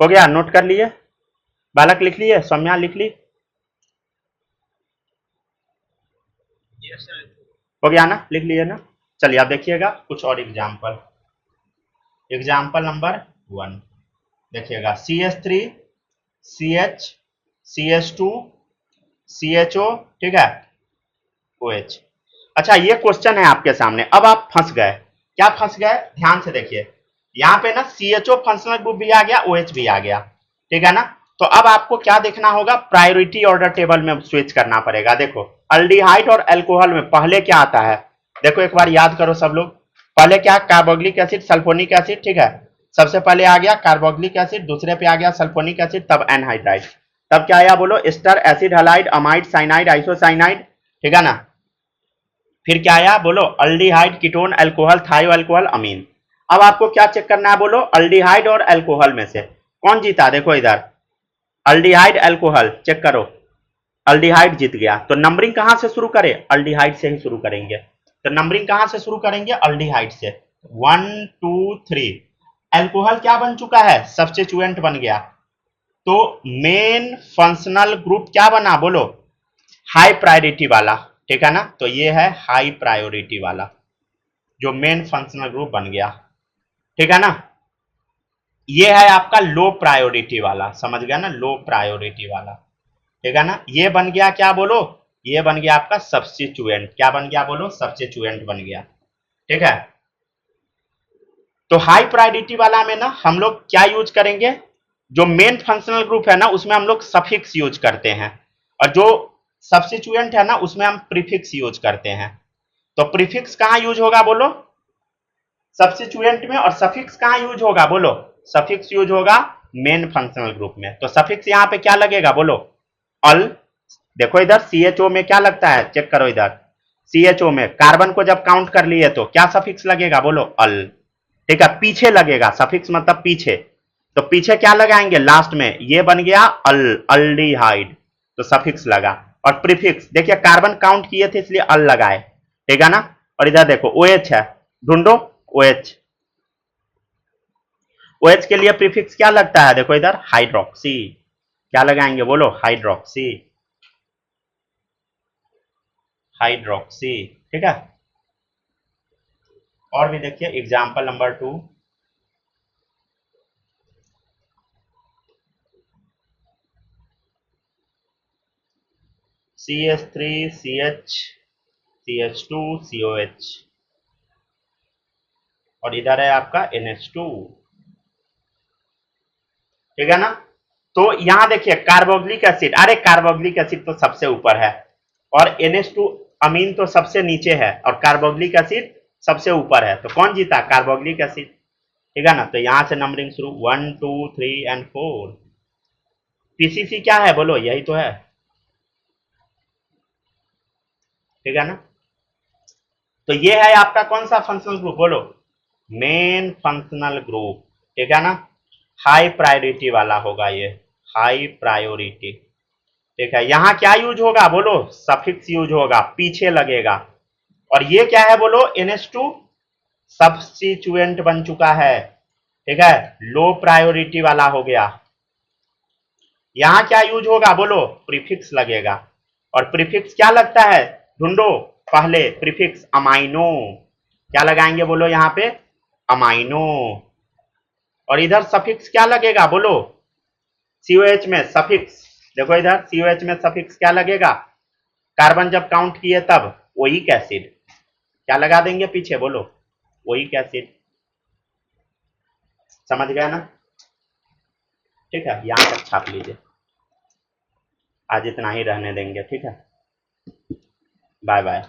हो गया, नोट कर लिए, बालक लिख लिए, सौम्या लिख ली, यस सर। हो गया ना, लिख लिए ना। चलिए आप देखिएगा कुछ और एग्जाम्पल। एग्जाम्पल नंबर 1 देखिएगा, CH3 CH CH2 CHO, ठीक है, OH। अच्छा, ये क्वेश्चन है आपके सामने, अब आप फंस गए, क्या फंस गए, ध्यान से देखिए। यहाँ पे ना CHO फंक्शनल ग्रुप भी आ गया, OH भी आ गया, ठीक है ना। तो अब आपको क्या देखना होगा, प्रायोरिटी ऑर्डर टेबल में स्विच करना पड़ेगा। देखो अल्डिहाइड और अल्कोहल में पहले क्या आता है, देखो एक बार याद करो सब लोग, पहले क्या, कार्बोक्सिलिक एसिड, सल्फोनिक एसिड, ठीक है। सबसे पहले आ गया कार्बोक्सिलिक एसिड, दूसरे पे आ गया सल्फोनिक एसिड, तब एनहाइड्राइड, तब क्या आया बोलो, ester, acid halide, amide, cyanide, isocyanide, ठीक है ना। फिर क्या आया बोलो, aldehyde, ketone, alcohol, thio alcohol, amine. अब आपको क्या चेक करना है बोलो, अल्डिहाइड और अल्कोहल में से कौन जीता, देखो इधर अल्डिहाइड अल्कोहल चेक करो, अल्डिहाइड जीत गया। तो नंबरिंग कहां से शुरू करें, अल्डिहाइड से ही शुरू करेंगे। तो नंबरिंग कहां से शुरू करेंगे, अल्डिहाइड से, 1 2 3। अल्कोहल क्या बन चुका है, सब्स्टिट्यूएंट बन गया। तो मेन फंक्शनल ग्रुप क्या बना बोलो, हाई प्रायोरिटी वाला, ठीक है ना। तो ये है हाई प्रायोरिटी वाला, जो मेन फंक्शनल ग्रुप बन गया, ठीक है ना। ये है आपका लो प्रायोरिटी वाला, समझ गया ना, लो प्रायोरिटी वाला, ठीक है ना। ये बन गया क्या बोलो, ये बन गया आपका सब्स्टिट्यूएंट, क्या बन गया बोलो, सब्स्टिट्यूएंट बन गया, ठीक है। तो हाई प्रायोरिटी वाला में ना हम लोग क्या यूज करेंगे, जो मेन फंक्शनल ग्रुप है ना उसमें हम लोग सफिक्स यूज करते हैं, और जो सब्स्टिट्यूएंट है ना उसमें हम प्रीफिक्स यूज करते हैं। तो प्रीफिक्स कहां यूज होगा बोलो, सब्स्टिट्यूएंट में। और सफिक्स कहाँ यूज होगा बोलो, सफिक्स यूज होगा मेन फंक्शनल ग्रुप में। तो सफिक्स यहाँ पे क्या लगेगा बोलो, अल। देखो इधर CHO में क्या लगता है, चेक करो इधर CHO में कार्बन को जब काउंट कर लिए तो क्या सफिक्स लगेगा बोलो, अल। ठीक है, पीछे लगेगा, सफिक्स मतलब पीछे। तो पीछे क्या लगाएंगे लास्ट में, ये बन गया अल, अल्डिहाइड, तो सफिक्स लगा। और प्रीफिक्स देखिए कार्बन काउंट किए थे इसलिए अल लगाए, ठीक है ना। और इधर देखो OH है, ढूंढो OH। OH के लिए प्रीफिक्स क्या लगता है, देखो इधर हाइड्रोक्सी, क्या लगाएंगे बोलो, हाइड्रोक्सी, हाइड्रोक्सी, ठीक है। और भी देखिए example number 2, CH3 CH CH2 COH, और इधर है आपका NH2, ठीक है ना। तो यहां देखिए कार्बोक्सिलिक एसिड, अरे कार्बोक्सिलिक एसिड तो सबसे ऊपर है और NH2 अमीन तो सबसे नीचे है और कार्बोक्सिलिक एसिड सबसे ऊपर है, तो कौन जीता, कार्बोक्सिलिक एसिड, ठीक है ना। तो यहां से नंबरिंग शुरू 1 2 3 एंड 4। PCC क्या है बोलो, यही तो है, ठीक है ना। तो ये है आपका कौन सा फंक्शनल ग्रुप बोलो, मेन फंक्शनल ग्रुप, ठीक है ना। हाई प्रायोरिटी वाला होगा ये, हाई प्रायोरिटी, ठीक है। यहां क्या यूज होगा बोलो, सफिक्स यूज होगा, पीछे लगेगा। और ये क्या है बोलो, NH2 सब्स्टिट्यूएंट बन चुका है, ठीक है, लो प्रायोरिटी वाला हो गया। यहां क्या यूज होगा बोलो, प्रीफिक्स लगेगा। और प्रीफिक्स क्या लगता है, ढूंढो पहले, प्रीफिक्स अमाइनो, क्या लगाएंगे बोलो यहां पे, अमाइनो। और इधर सफिक्स क्या लगेगा बोलो, COH में सफिक्स, देखो इधर COH में सफिक्स क्या लगेगा, कार्बन जब काउंट किए तब ओइक एसिड, क्या लगा देंगे पीछे बोलो, ओइक एसिड, समझ गए ना। ठीक है, यहां तक छाप लीजिए, आज इतना ही रहने देंगे, ठीक है, बाय बाय।